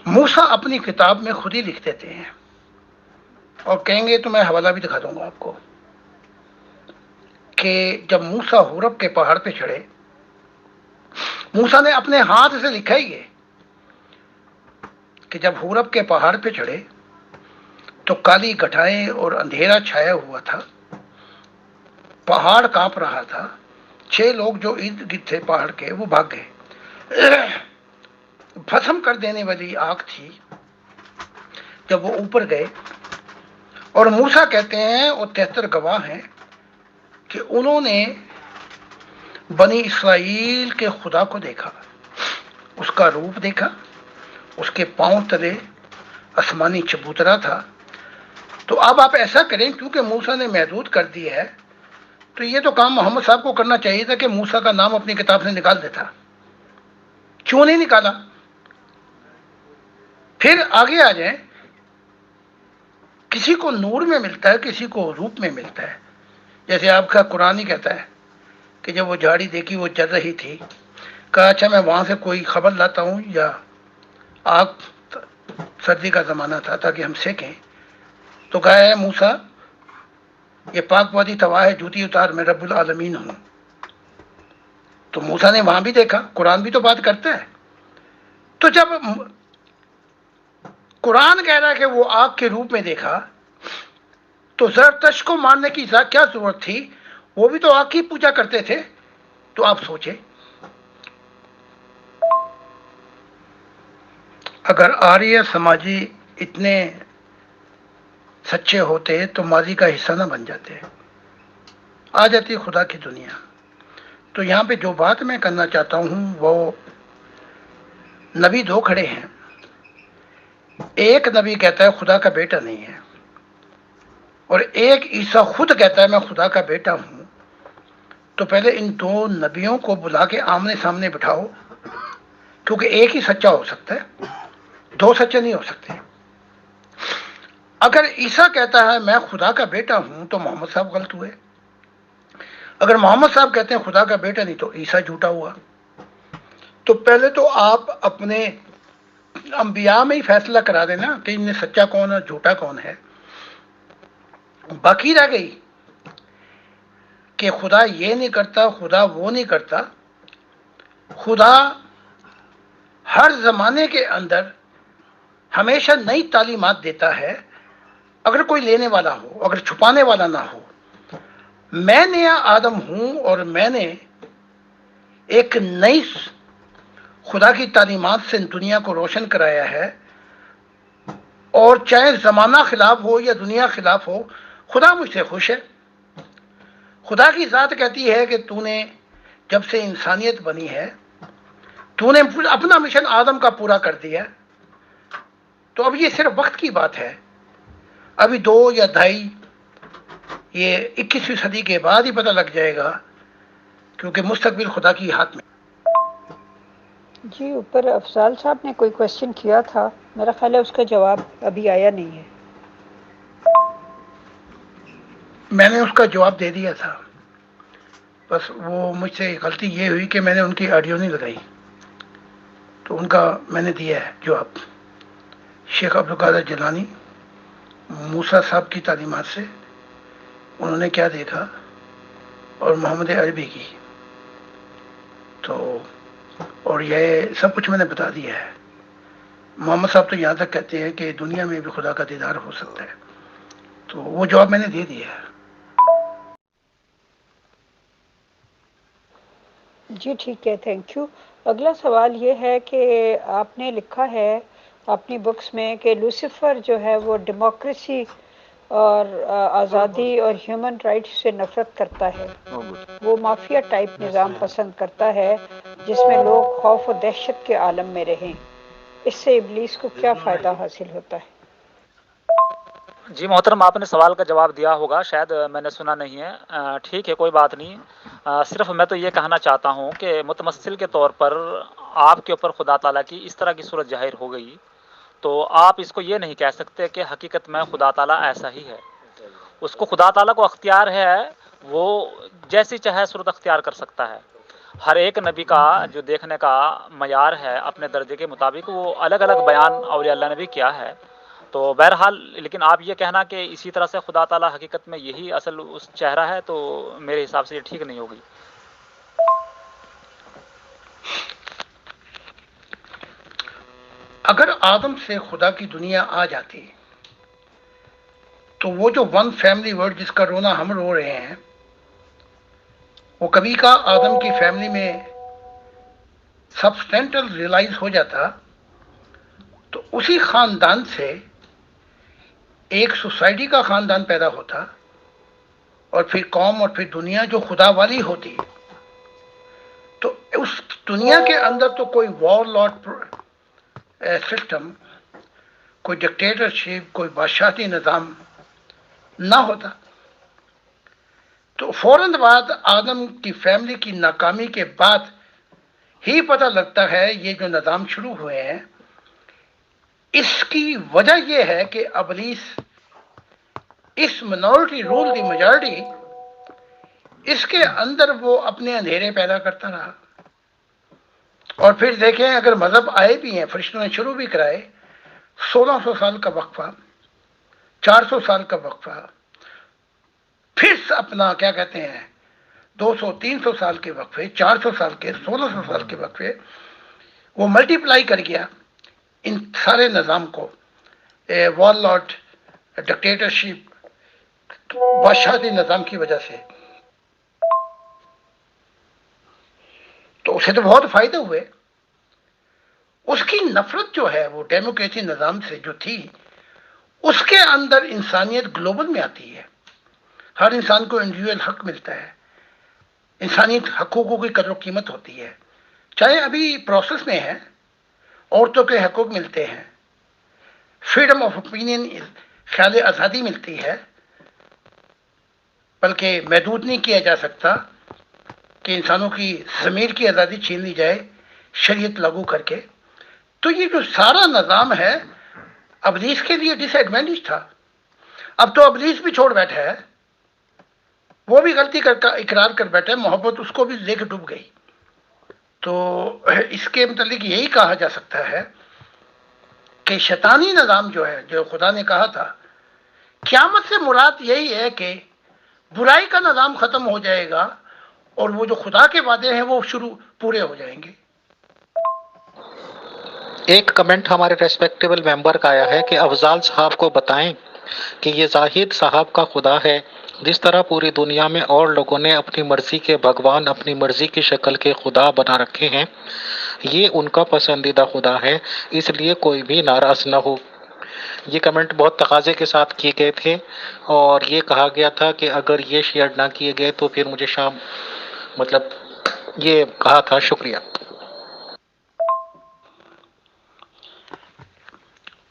موسیٰ اپنی کتاب میں خود ہی لکھ دیتے ہیں، اور کہیں گے تو میں حوالہ بھی دکھا دوں گا آپ کو، کہ جب موسیٰ حورب کے پہاڑ پہ چڑھے، موسیٰ نے اپنے ہاتھ سے لکھا ہی ہے کہ جب حورب کے پہاڑ پہ چڑھے تو کالی گٹھائیں اور اندھیرا چھایا ہوا تھا، پہاڑ کانپ رہا تھا، 6 لوگ جو ارد گرد تھے پہاڑ کے وہ بھاگ گئے، بھسم کر دینے والی آگ تھی، جب وہ اوپر گئے، اور موسیٰ کہتے ہیں اور 73 گواہ ہیں کہ انہوں نے بنی اسرائیل کے خدا کو دیکھا، اس کا روپ دیکھا، اس کے پاؤں تلے آسمانی چبوترا تھا۔ تو اب آپ ایسا کریں، کیونکہ موسیٰ نے محدود کر دی ہے، تو یہ تو کام محمد صاحب کو کرنا چاہیے تھا کہ موسیٰ کا نام اپنی کتاب سے نکال دیتا، کیوں نہیں نکالا؟ پھر آگے آ جائیں، کسی کو نور میں ملتا ہے، کسی کو روپ میں ملتا ہے۔ جیسے آپ کا قرآن ہی کہتا ہے کہ جب وہ جھاڑی دیکھی وہ جل رہی تھی، کہا اچھا میں وہاں سے کوئی خبر لاتا ہوں، یا آگ، سردی کا زمانہ تھا تاکہ ہم سیکیں، تو کہا ہے موسیٰ یہ پاک وادی توا ہے، جوتی اتار، میں رب العالمین ہوں۔ تو موسیٰ نے وہاں بھی دیکھا، قرآن بھی تو بات کرتا ہے۔ تو جب قرآن کہہ رہا ہے کہ وہ آگ کے روپ میں دیکھا، تو زرتشت کو ماننے کی کیا ضرورت تھی؟ وہ بھی تو آگ کی پوجا کرتے تھے۔ تو آپ سوچیں، اگر آریہ سماجی اتنے سچے ہوتے تو ماضی کا حصہ نہ بن جاتے، آ جاتی خدا کی دنیا۔ تو یہاں پہ جو بات میں کرنا چاہتا ہوں، وہ نبی دو کھڑے ہیں، ایک نبی کہتا ہے خدا کا بیٹا نہیں ہے، اور ایک عیسیٰ خود کہتا ہے میں خدا کا بیٹا ہوں۔ تو پہلے ان دو نبیوں کو بلا کے آمنے سامنے بٹھاؤ، کیونکہ ایک ہی سچا ہو سکتا ہے، دو سچے نہیں ہو سکتے۔ اگر عیسیٰ کہتا ہے میں خدا کا بیٹا ہوں تو محمد صاحب غلط ہوئے، اگر محمد صاحب کہتے ہیں خدا کا بیٹا نہیں تو عیسیٰ جھوٹا ہوا۔ تو پہلے تو آپ اپنے انبیاء میں ہی فیصلہ کرا دینا کہ ان میں سچا کون ہے جھوٹا کون ہے۔ باقی رہ گئی کہ خدا یہ نہیں کرتا، خدا وہ نہیں کرتا۔ خدا ہر زمانے کے اندر ہمیشہ نئی تعلیمات دیتا ہے، اگر کوئی لینے والا ہو، اگر چھپانے والا نہ ہو۔ میں نیا آدم ہوں، اور میں نے ایک نئی خدا کی تعلیمات سے دنیا کو روشن کرایا ہے، اور چاہے زمانہ خلاف ہو یا دنیا خلاف ہو، خدا مجھ سے خوش ہے۔ خدا کی ذات کہتی ہے کہ تو نے جب سے انسانیت بنی ہے، تو نے اپنا مشن آدم کا پورا کر دیا۔ تو اب یہ صرف وقت کی بات ہے، ابھی 2 یا 2.5، یہ 21ویں صدی کے بعد ہی پتہ لگ جائے گا، کیونکہ مستقبل خدا کی ہاتھ میں۔ جی اوپر افضال صاحب نے کوئی کوشچن کیا تھا، میرا خیال ہے اس کا جواب ابھی آیا نہیں ہے۔ میں نے اس کا جواب دے دیا تھا، بس وہ مجھ سے غلطی یہ ہوئی کہ میں نے ان کی آڈیو نہیں لگائی، تو ان کا میں نے دیا ہے جواب۔ شیخ عبدالقادر جیلانی موسیٰ صاحب کی تعلیمات سے انہوں نے کیا دیکھا، اور محمد عربی کی، تو اور یہ سب کچھ میں نے بتا دیا ہے۔ محمد صاحب تو یہاں تک کہتے ہیں کہ دنیا میں بھی خدا کا دیدار ہو سکتا ہے، تو وہ جواب میں نے دے دیا ہے۔ جی ٹھیک ہے، تھینک یو۔ اگلا سوال یہ ہے کہ آپ نے لکھا ہے اپنی بکس میں کہ لوسیفر جو ہے وہ ڈیموکریسی اور آزادی اور ہیومن رائٹس سے نفرت کرتا ہے، وہ مافیا ٹائپ نظام پسند کرتا ہے جس میں لوگ خوف و دہشت کے عالم میں رہیں۔ اس سے ابلیس کو کیا فائدہ حاصل ہوتا ہے؟ جی محترم، آپ نے سوال کا جواب دیا ہوگا، شاید میں نے سنا نہیں ہے۔ ٹھیک ہے، کوئی بات نہیں۔ صرف میں تو یہ کہنا چاہتا ہوں کہ متمثل کے طور پر آپ کے اوپر خدا تعالیٰ کی اس طرح کی صورت ظاہر ہو گئی، تو آپ اس کو یہ نہیں کہہ سکتے کہ حقیقت میں خدا تعالیٰ ایسا ہی ہے۔ اس کو خدا تعالیٰ کو اختیار ہے، وہ جیسی چاہے صورت اختیار کر سکتا ہے۔ ہر ایک نبی کا جو دیکھنے کا معیار ہے اپنے درجے کے مطابق، وہ الگ الگ بیان اولیاء اللہ نے بھی کیا ہے۔ تو بہرحال، لیکن آپ یہ کہنا کہ اسی طرح سے خدا تعالیٰ حقیقت میں یہی اصل اس چہرہ ہے، تو میرے حساب سے یہ ٹھیک نہیں ہوگی۔ اگر آدم سے خدا کی دنیا آ جاتی تو وہ جو ون فیملی ورڈ جس کا رونا ہم رو رہے ہیں، وہ کبھی کا آدم کی فیملی میں سبسٹینٹل ریلائز ہو جاتا، تو اسی خاندان سے ایک سوسائٹی کا خاندان پیدا ہوتا اور پھر قوم اور پھر دنیا جو خدا والی ہوتی، تو اس دنیا کے اندر تو کوئی وار لارڈ سسٹم، کوئی ڈکٹیٹرشپ، کوئی بادشاہتی نظام نہ ہوتا۔ تو فوراً بعد آدم کی فیملی کی ناکامی کے بعد ہی پتہ لگتا ہے یہ جو نظام شروع ہوئے ہیں اس کی وجہ یہ ہے کہ ابلیس اس منورٹی رول دی میجارٹی، اس کے اندر وہ اپنے اندھیرے پیدا کرتا رہا۔ اور پھر دیکھیں اگر مذہب آئے بھی ہیں، فرشتوں نے شروع بھی کرائے، 1600 سال کا وقفہ، 400 سال کا وقفہ، پھر اپنا کیا کہتے ہیں 200 300 سال کے وقفے، 400 سال کے، 1600 سال کے وقفے، وہ ملٹیپلائی کر گیا ان سارے نظام کو، وار لارڈ، ڈکٹیٹرشپ، بادشاہتی نظام کی وجہ سے۔ تو اسے تو بہت فائدے ہوئے۔ اس کی نفرت جو ہے وہ ڈیموکریسی نظام سے جو تھی، اس کے اندر انسانیت گلوبل میں آتی ہے، ہر انسان کو انڈیویجول حق ملتا ہے، انسانیت حقوقوں کی قدر و قیمت ہوتی ہے، چاہے ابھی پروسیس میں ہے، عورتوں کے حقوق ملتے ہیں، فریڈم آف اوپینین، خیال آزادی ملتی ہے، بلکہ محدود نہیں کیا جا سکتا کہ انسانوں کی ضمیر کی آزادی چھین لی جائے شریعت لاگو کر کے۔ تو یہ جو سارا نظام ہے ابلیس کے لیے ڈس ایڈوانٹیج تھا۔ اب تو ابلیس بھی چھوڑ بیٹھا ہے، وہ بھی غلطی کر اقرار کر بیٹھا ہے، محبت اس کو بھی لے کے ڈوب گئی۔ تو اس کے متعلق یہی کہا جا سکتا ہے کہ شیطانی نظام جو ہے، جو خدا نے کہا تھا، قیامت سے مراد یہی ہے کہ برائی کا نظام ختم ہو جائے گا اور وہ جو خدا کے وعدے ہیں وہ پورے ہو جائیں گے۔ ایک کمنٹ ہمارے ریسپیکٹیبل ممبر کا آیا ہے کہ افضال صاحب کو بتائیں کہ یہ زاہد صاحب کا خدا ہے، جس طرح پوری دنیا میں اور لوگوں نے اپنی مرضی کے بھگوان، اپنی مرضی کی شکل کے خدا بنا رکھے ہیں، یہ ان کا پسندیدہ خدا ہے، اس لیے کوئی بھی ناراض نہ ہو۔ یہ کمنٹ بہت تقاضے کے ساتھ کیے گئے تھے اور یہ کہا گیا تھا کہ اگر یہ شیئر نہ کیے گئے تو پھر مجھے یہ کہا تھا۔ شکریہ۔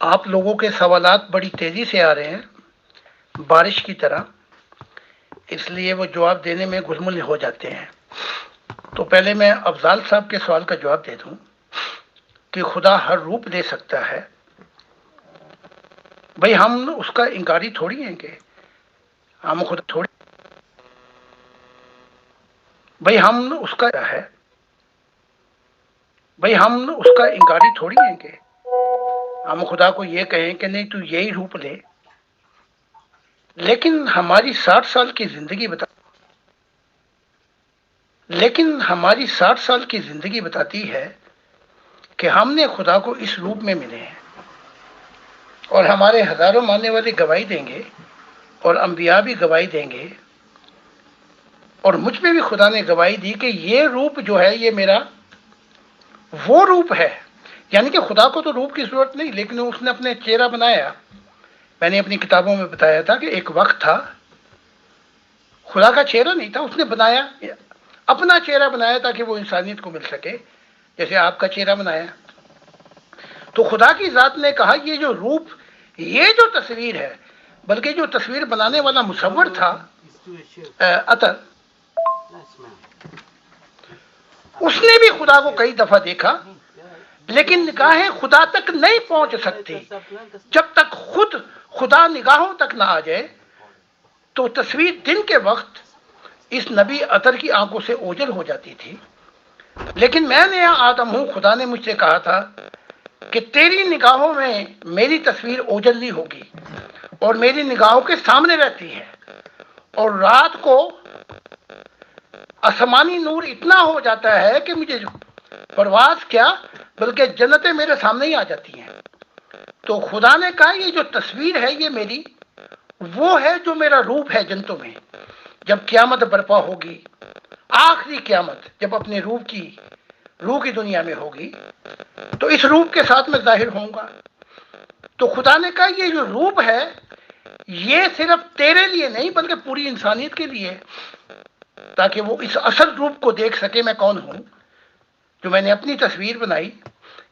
آپ لوگوں کے سوالات بڑی تیزی سے آ رہے ہیں، بارش کی طرح، اس لیے وہ جواب دینے میں گلمل ہو جاتے ہیں۔ تو پہلے میں افضال صاحب کے سوال کا جواب دے دوں کہ خدا ہر روپ لے سکتا ہے۔ بھئی ہم اس کا انکاری تھوڑی ہیں کہ ہم خدا تھوڑی، بھئی ہم اس کا ہے، بھئی ہم اس کا انکاری تھوڑی ہیں کہ ہم خدا کو یہ کہیں کہ نہیں تو یہی روپ لے۔ لیکن ہماری 60 سال کی زندگی بتاتی ہے کہ ہم نے خدا کو اس روپ میں ملے ہیں، اور ہمارے ہزاروں ماننے والے گواہی دیں گے اور انبیاء بھی گواہی دیں گے، اور مجھ پہ بھی خدا نے گواہی دی کہ یہ روپ جو ہے یہ میرا وہ روپ ہے۔ یعنی کہ خدا کو تو روپ کی ضرورت نہیں، لیکن اس نے اپنے چہرہ بنایا۔ میں نے اپنی کتابوں میں بتایا تھا کہ ایک وقت تھا خدا کا چہرہ نہیں تھا، اس نے بنایا، اپنا چہرہ بنایا تاکہ وہ انسانیت کو مل سکے، جیسے آپ کا چہرہ بنایا۔ تو خدا کی ذات نے کہا یہ جو روپ، یہ جو تصویر ہے، بلکہ جو تصویر بنانے والا مصور تھا عطر، اس نے بھی خدا کو کئی دفعہ دیکھا، لیکن نگاہیں خدا تک نہیں پہنچ سکتی جب تک خود خدا نگاہوں تک نہ آ جائے۔ تو تصویر دن کے وقت اس نبی عطر کی آنکھوں سے اوجھل ہو جاتی تھی، لیکن میں نیا آدم ہوں، خدا نے مجھ سے کہا تھا کہ تیری نگاہوں میں میری تصویر اوجھل نہیں ہوگی، اور میری نگاہوں کے سامنے رہتی ہے، اور رات کو آسمانی نور اتنا ہو جاتا ہے کہ مجھے پرواز کیا بلکہ جنتیں میرے سامنے ہی آ جاتی ہیں۔ تو خدا نے کہا یہ جو تصویر ہے یہ میری وہ ہے جو میرا روپ ہے جنتوں میں۔ جب قیامت برپا ہوگی، آخری قیامت جب اپنے روح کی دنیا میں ہوگی، تو اس روپ کے ساتھ میں ظاہر ہوں گا۔ تو خدا نے کہا یہ جو روپ ہے یہ صرف تیرے لیے نہیں بلکہ پوری انسانیت کے لیے، تاکہ وہ اس اصل روپ کو دیکھ سکے میں کون ہوں، جو میں نے اپنی تصویر بنائی،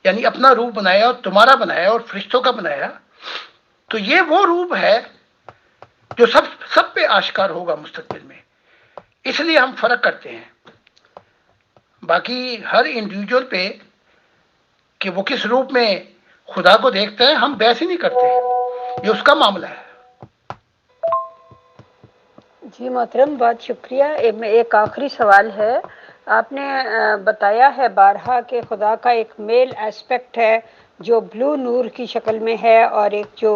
یعنی اپنا روپ بنایا اور تمہارا بنایا اور فرشتوں کا بنایا، تو یہ وہ روپ ہے جو سب پہ آشکار ہوگا مستقبل میں۔ اس لیے ہم فرق کرتے ہیں، باقی ہر انڈیویجول پہ کہ وہ کس روپ میں خدا کو دیکھتا ہے ہم بحث ہی نہیں کرتے، یہ اس کا معاملہ ہے۔ جی محترم، بہت شکریہ۔ ایک آخری سوال ہے۔ آپ نے بتایا ہے بارہا کہ خدا کا ایک میل ایسپیکٹ ہے جو بلو نور کی شکل میں ہے، اور ایک جو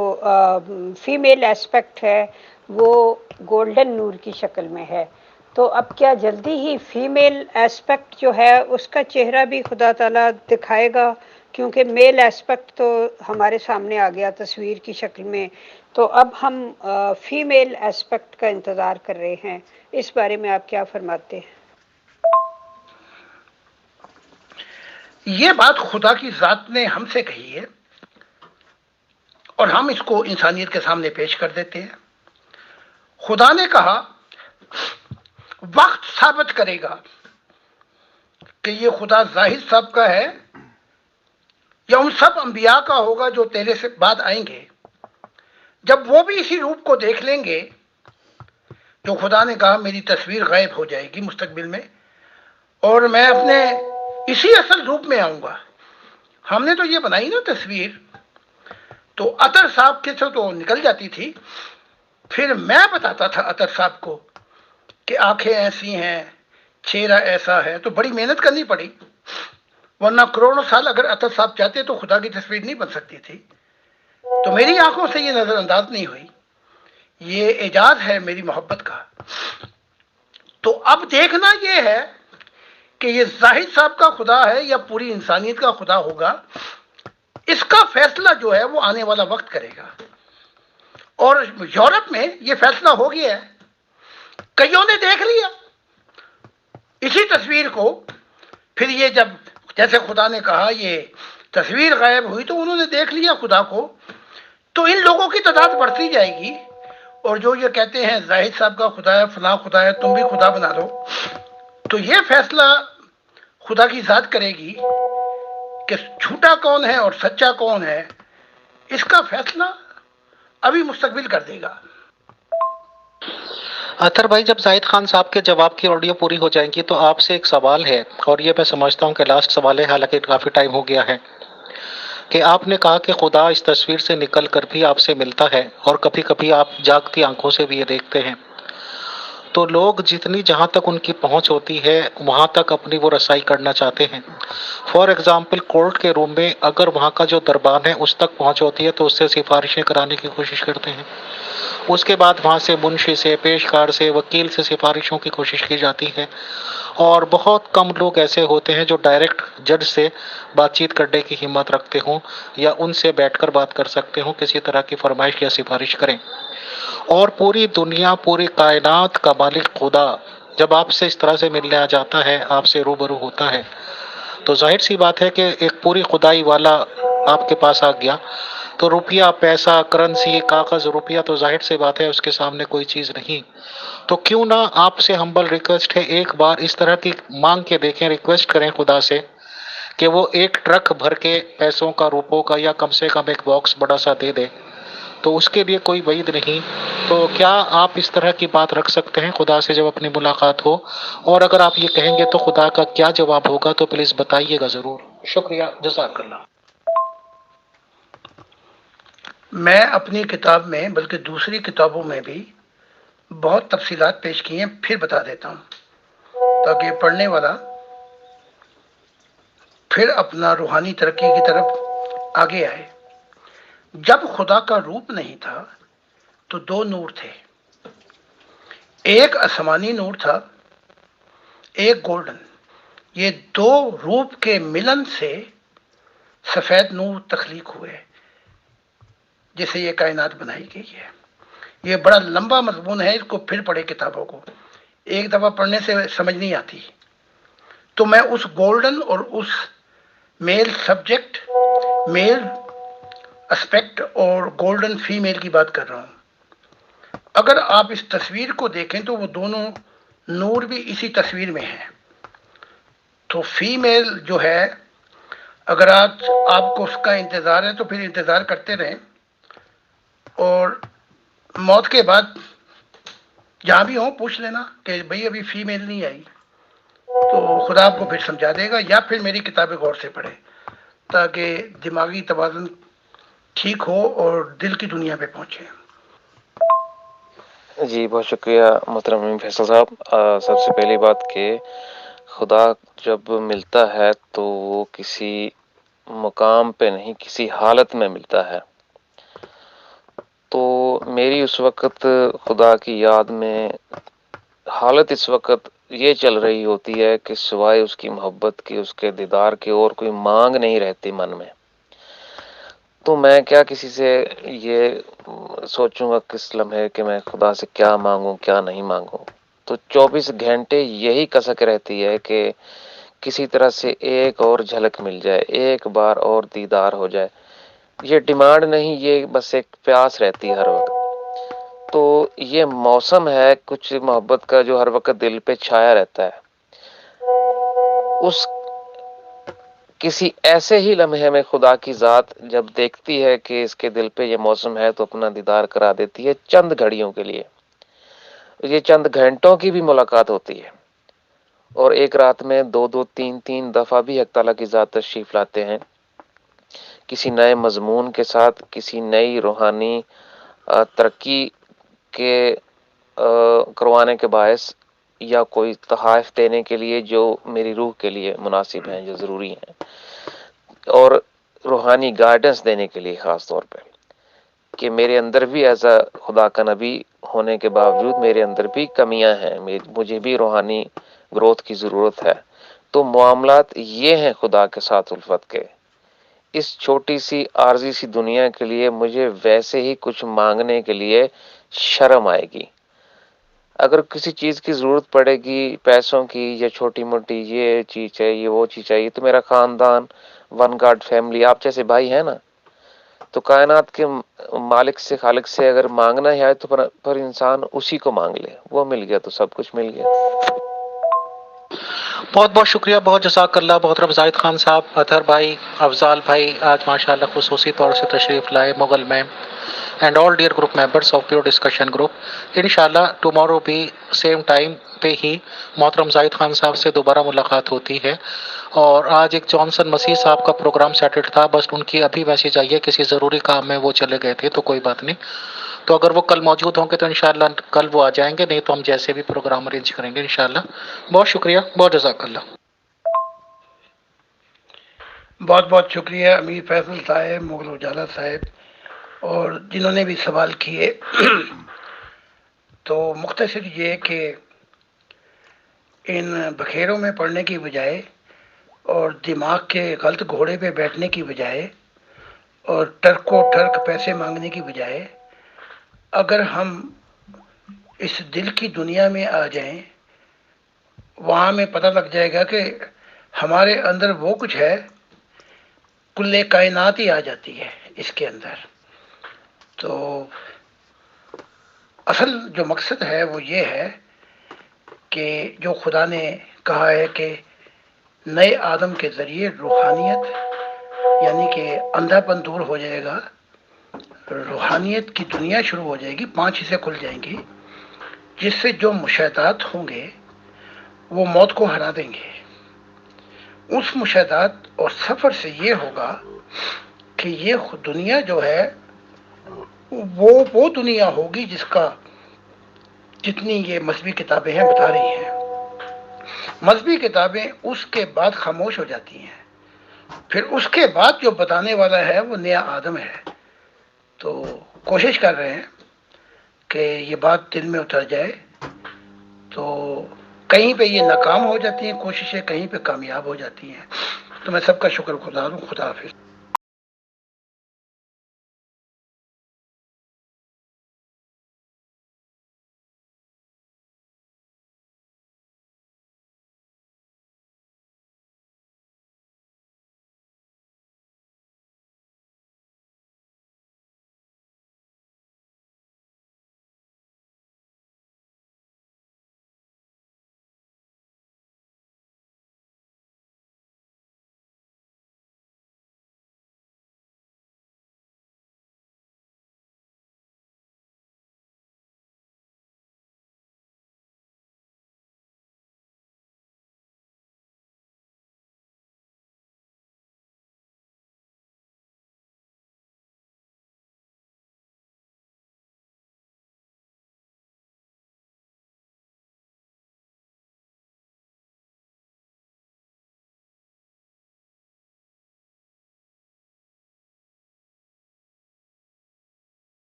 فیمیل ایسپیکٹ ہے وہ گولڈن نور کی شکل میں ہے۔ تو اب کیا جلدی ہی فیمیل ایسپیکٹ جو ہے اس کا چہرہ بھی خدا تعالیٰ دکھائے گا؟ کیونکہ میل ایسپیکٹ تو ہمارے سامنے آ گیا تصویر کی شکل میں، تو اب ہم فیمیل ایسپیکٹ کا انتظار کر رہے ہیں۔ اس بارے میں آپ کیا فرماتے ہیں؟ یہ بات خدا کی ذات نے ہم سے کہی ہے اور ہم اس کو انسانیت کے سامنے پیش کر دیتے ہیں۔ خدا نے کہا وقت ثابت کرے گا کہ یہ خدا زاہد صاحب کا ہے یا ان سب انبیاء کا ہوگا جو تیرے سے بعد آئیں گے، جب وہ بھی اسی روپ کو دیکھ لیں گے جو خدا نے کہا میری تصویر غائب ہو جائے گی مستقبل میں اور میں اپنے اسی اصل روپ میں آؤں گا۔ ہم نے تو یہ بنائی نا تصویر، تو عطر صاحب کے سے تو نکل جاتی تھی، پھر میں بتاتا تھا عطر صاحب کو کہ آنکھیں ایسی ہیں، چہرہ ایسا ہے، تو بڑی محنت کرنی پڑی، ورنہ کروڑوں سال اگر عطر صاحب چاہتے تو خدا کی تصویر نہیں بن سکتی تھی۔ تو میری آنکھوں سے یہ نظر انداز نہیں ہوئی، یہ اعجاز ہے میری محبت کا۔ تو اب دیکھنا یہ ہے کہ یہ زاہد صاحب کا خدا ہے یا پوری انسانیت کا خدا ہوگا، اس کا فیصلہ جو ہے وہ آنے والا وقت کرے گا۔ اور یورپ میں یہ فیصلہ ہو گیا ہے، کئیوں نے دیکھ لیا اسی تصویر کو، پھر یہ جب جیسے خدا نے کہا یہ تصویر غائب ہوئی تو انہوں نے دیکھ لیا خدا کو، تو ان لوگوں کی تعداد بڑھتی جائے گی، اور جو یہ کہتے ہیں زاہد صاحب کا خدا ہے، فلاں خدا ہے، تم بھی خدا بنا دو، تو یہ فیصلہ خدا کی ذات کرے گی کہ جھوٹا کون ہے اور سچا کون ہے، اس کا فیصلہ ابھی مستقبل کر دے گا۔ اطہر بھائی، جب زاہد خان صاحب کے جواب کی آڈیو پوری ہو جائیں گی تو آپ سے ایک سوال ہے، اور یہ میں سمجھتا ہوں کہ لاسٹ سوال ہے، حالانکہ کافی ٹائم ہو گیا ہے، کہ آپ نے کہا کہ خدا اس تصویر سے نکل کر بھی آپ سے ملتا ہے اور کبھی کبھی آپ جاگتی آنکھوں سے بھی یہ دیکھتے ہیں۔ تو لوگ جتنی جہاں تک ان کی پہنچ ہوتی ہے وہاں تک اپنی وہ رسائی کرنا چاہتے ہیں۔ فار ایگزامپل کورٹ کے روم میں اگر وہاں کا جو دربان ہے اس تک پہنچ ہوتی ہے تو اس سے سفارشیں کرانے کی کوشش کرتے ہیں، اس کے بعد وہاں سے منشی سے، پیشکار سے، وکیل سے سفارشوں کی کوشش کی جاتی ہے، اور بہت کم لوگ ایسے ہوتے ہیں جو ڈائریکٹ جج سے بات چیت کرنے کی ہمت رکھتے ہوں یا ان سے بیٹھ کر بات کر سکتے ہوں، کسی طرح کی فرمائش یا سفارش کریں۔ اور پوری دنیا، پوری کائنات کا مالک خدا جب آپ سے اس طرح سے ملنے آ جاتا ہے، آپ سے روبرو ہوتا ہے، تو ظاہر سی بات ہے کہ ایک پوری خدائی والا آپ کے پاس آ گیا، تو روپیہ، پیسہ، کرنسی، کاغذ، روپیہ تو ظاہر سی بات ہے اس کے سامنے کوئی چیز نہیں۔ تو کیوں نہ آپ سے ہمبل ریکویسٹ ہے، ایک بار اس طرح کی مانگ کے دیکھیں، ریکویسٹ کریں خدا سے کہ وہ ایک ٹرک بھر کے پیسوں کا، روپوں کا، یا کم سے کم ایک باکس بڑا سا دے دے، تو اس کے لیے کوئی وعید نہیں۔ تو کیا آپ اس طرح کی بات رکھ سکتے ہیں خدا سے جب اپنی ملاقات ہو؟ اور اگر آپ یہ کہیں گے تو خدا کا کیا جواب ہوگا، تو پلیز بتائیے گا ضرور۔ شکریہ، جزاک اللہ۔ میں اپنی کتاب میں بلکہ دوسری کتابوں میں بھی بہت تفصیلات پیش کی ہیں، پھر بتا دیتا ہوں تاکہ پڑھنے والا پھر اپنا روحانی ترقی کی طرف آگے آئے۔ جب خدا کا روپ نہیں تھا تو دو نور تھے، ایک آسمانی نور تھا، ایک گولڈن۔ یہ دو روپ کے ملن سے سفید نور تخلیق ہوئے جس سے یہ کائنات بنائی گئی ہے۔ یہ بڑا لمبا مضمون ہے، اس کو پھر پڑھے کتابوں کو، ایک دفعہ پڑھنے سے سمجھ نہیں آتی۔ تو میں اس گولڈن اور اس میل سبجیکٹ، میل اسپیکٹ اور گولڈن فیمیل کی بات کر رہا ہوں۔ اگر آپ اس تصویر کو دیکھیں تو وہ دونوں نور بھی اسی تصویر میں ہیں. تو فیمیل جو ہے، اگر آج آپ کو اس کا انتظار ہے تو پھر انتظار کرتے رہیں، اور موت کے بعد جہاں بھی ہوں پوچھ لینا کہ بھئی ابھی فیمیل نہیں آئی، تو خدا آپ کو پھر سمجھا دے گا، یا پھر میری کتابیں غور سے پڑھیں تاکہ دماغی توازن ٹھیک ہو اور دل کی دنیا پہ پہنچے. جی بہت شکریہ محترم امین فیصل صاحب. سب سے پہلی بات کہ خدا جب ملتا ہے تو وہ کسی مقام پہ نہیں، کسی حالت میں ملتا ہے. تو میری اس وقت خدا کی یاد میں حالت اس وقت یہ چل رہی ہوتی ہے کہ سوائے اس کی محبت کی، اس کے دیدار کی اور کوئی مانگ نہیں رہتی من میں. تو میں کیا کسی سے یہ سوچوں گا کس لمحے کہ میں خدا سے کیا مانگوں کیا نہیں مانگوں. تو 24 گھنٹے یہی کسک رہتی ہے کہ کسی طرح سے ایک اور جھلک مل جائے، ایک بار اور دیدار ہو جائے. یہ ڈیمانڈ نہیں، یہ بس ایک پیاس رہتی ہے ہر وقت. تو یہ موسم ہے کچھ محبت کا جو ہر وقت دل پہ چھایا رہتا ہے. اس کسی ایسے ہی لمحے میں خدا کی ذات جب دیکھتی ہے کہ اس کے دل پہ یہ موسم ہے تو اپنا دیدار کرا دیتی ہے چند گھڑیوں کے لیے. یہ چند گھنٹوں کی بھی ملاقات ہوتی ہے، اور ایک رات میں 2 3 دفعہ بھی حق تعالیٰ کی ذات تشریف لاتے ہیں، کسی نئے مضمون کے ساتھ، کسی نئی روحانی ترقی کے کروانے کے باعث، یا کوئی تحائف دینے کے لیے جو میری روح کے لیے مناسب ہیں، جو ضروری ہیں، اور روحانی گائیڈنس دینے کے لیے خاص طور پہ کہ میرے اندر بھی ایسا خدا کا نبی ہونے کے باوجود میرے اندر بھی کمیاں ہیں، مجھے بھی روحانی گروتھ کی ضرورت ہے. تو معاملات یہ ہیں خدا کے ساتھ الفت کے. اس چھوٹی سی عارضی سی دنیا کے لیے مجھے ویسے ہی کچھ مانگنے کے لیے شرم آئے گی. اگر کسی چیز کی ضرورت پڑے گی، پیسوں کی یا چھوٹی موٹی یہ چیز چاہیے وہ چیز چاہیے، تو میرا خاندان، ون گاڈ فیملی، آپ جیسے بھائی ہیں نا، تو کائنات کے مالک سے، خالق سے اگر مانگنا ہے تو پر انسان اسی کو مانگ لے، وہ مل گیا تو سب کچھ مل گیا. بہت بہت شکریہ، بہت جزاک اللہ محترم زاہد خان صاحب. اطہر بھائی، افضال بھائی آج ماشاءاللہ خصوصی طور سے تشریف لائے، Mughal ma'am and all dear group members of pure discussion group. انشاءاللہ ٹمارو بھی سیم ٹائم پہ ہی محترم زاہد خان صاحب سے دوبارہ ملاقات ہوتی ہے. اور آج ایک جانسن مسیح صاحب کا پروگرام سیٹلڈ تھا، بس ان کی ابھی میسج آئی ہے کسی ضروری کام میں وہ چلے گئے تھے، تو کوئی بات نہیں. تو اگر وہ کل موجود ہوں گے تو انشاءاللہ کل وہ آ جائیں گے، نہیں تو ہم جیسے بھی پروگرام ارینج کریں گے انشاءاللہ. بہت شکریہ، بہت جزاک اللہ. بہت بہت شکریہ امیر فیصل صاحب، مغل اجالا صاحب، اور جنہوں نے بھی سوال کیے. تو مختصر یہ کہ ان بکھیروں میں پڑنے کی بجائے اور دماغ کے غلط گھوڑے پہ بیٹھنے کی بجائے اور ٹرک و ٹرک پیسے مانگنے کی بجائے اگر ہم اس دل کی دنیا میں آ جائیں، وہاں میں پتہ لگ جائے گا کہ ہمارے اندر وہ کچھ ہے، کل کائنات ہی آ جاتی ہے اس کے اندر. تو اصل جو مقصد ہے وہ یہ ہے کہ جو خدا نے کہا ہے کہ نئے آدم کے ذریعے روحانیت، یعنی کہ اندھا پن دور ہو جائے گا، روحانیت کی دنیا شروع ہو جائے گی، 5 حصے کھل جائیں گے، جس سے جو مشاہدات ہوں گے وہ موت کو ہرا دیں گے. اس مشاہدات اور سفر سے یہ ہوگا کہ یہ دنیا جو ہے وہ دنیا ہوگی جس کا جتنی یہ مذہبی کتابیں ہیں بتا رہی ہیں. مذہبی کتابیں اس کے بعد خاموش ہو جاتی ہیں، پھر اس کے بعد جو بتانے والا ہے وہ نیا آدم ہے. تو کوشش کر رہے ہیں کہ یہ بات دل میں اتر جائے. تو کہیں پہ یہ ناکام ہو جاتی ہیں کوششیں، کہیں پہ کامیاب ہو جاتی ہیں. تو میں سب کا شکر گزار ہوں. خدا حافظ.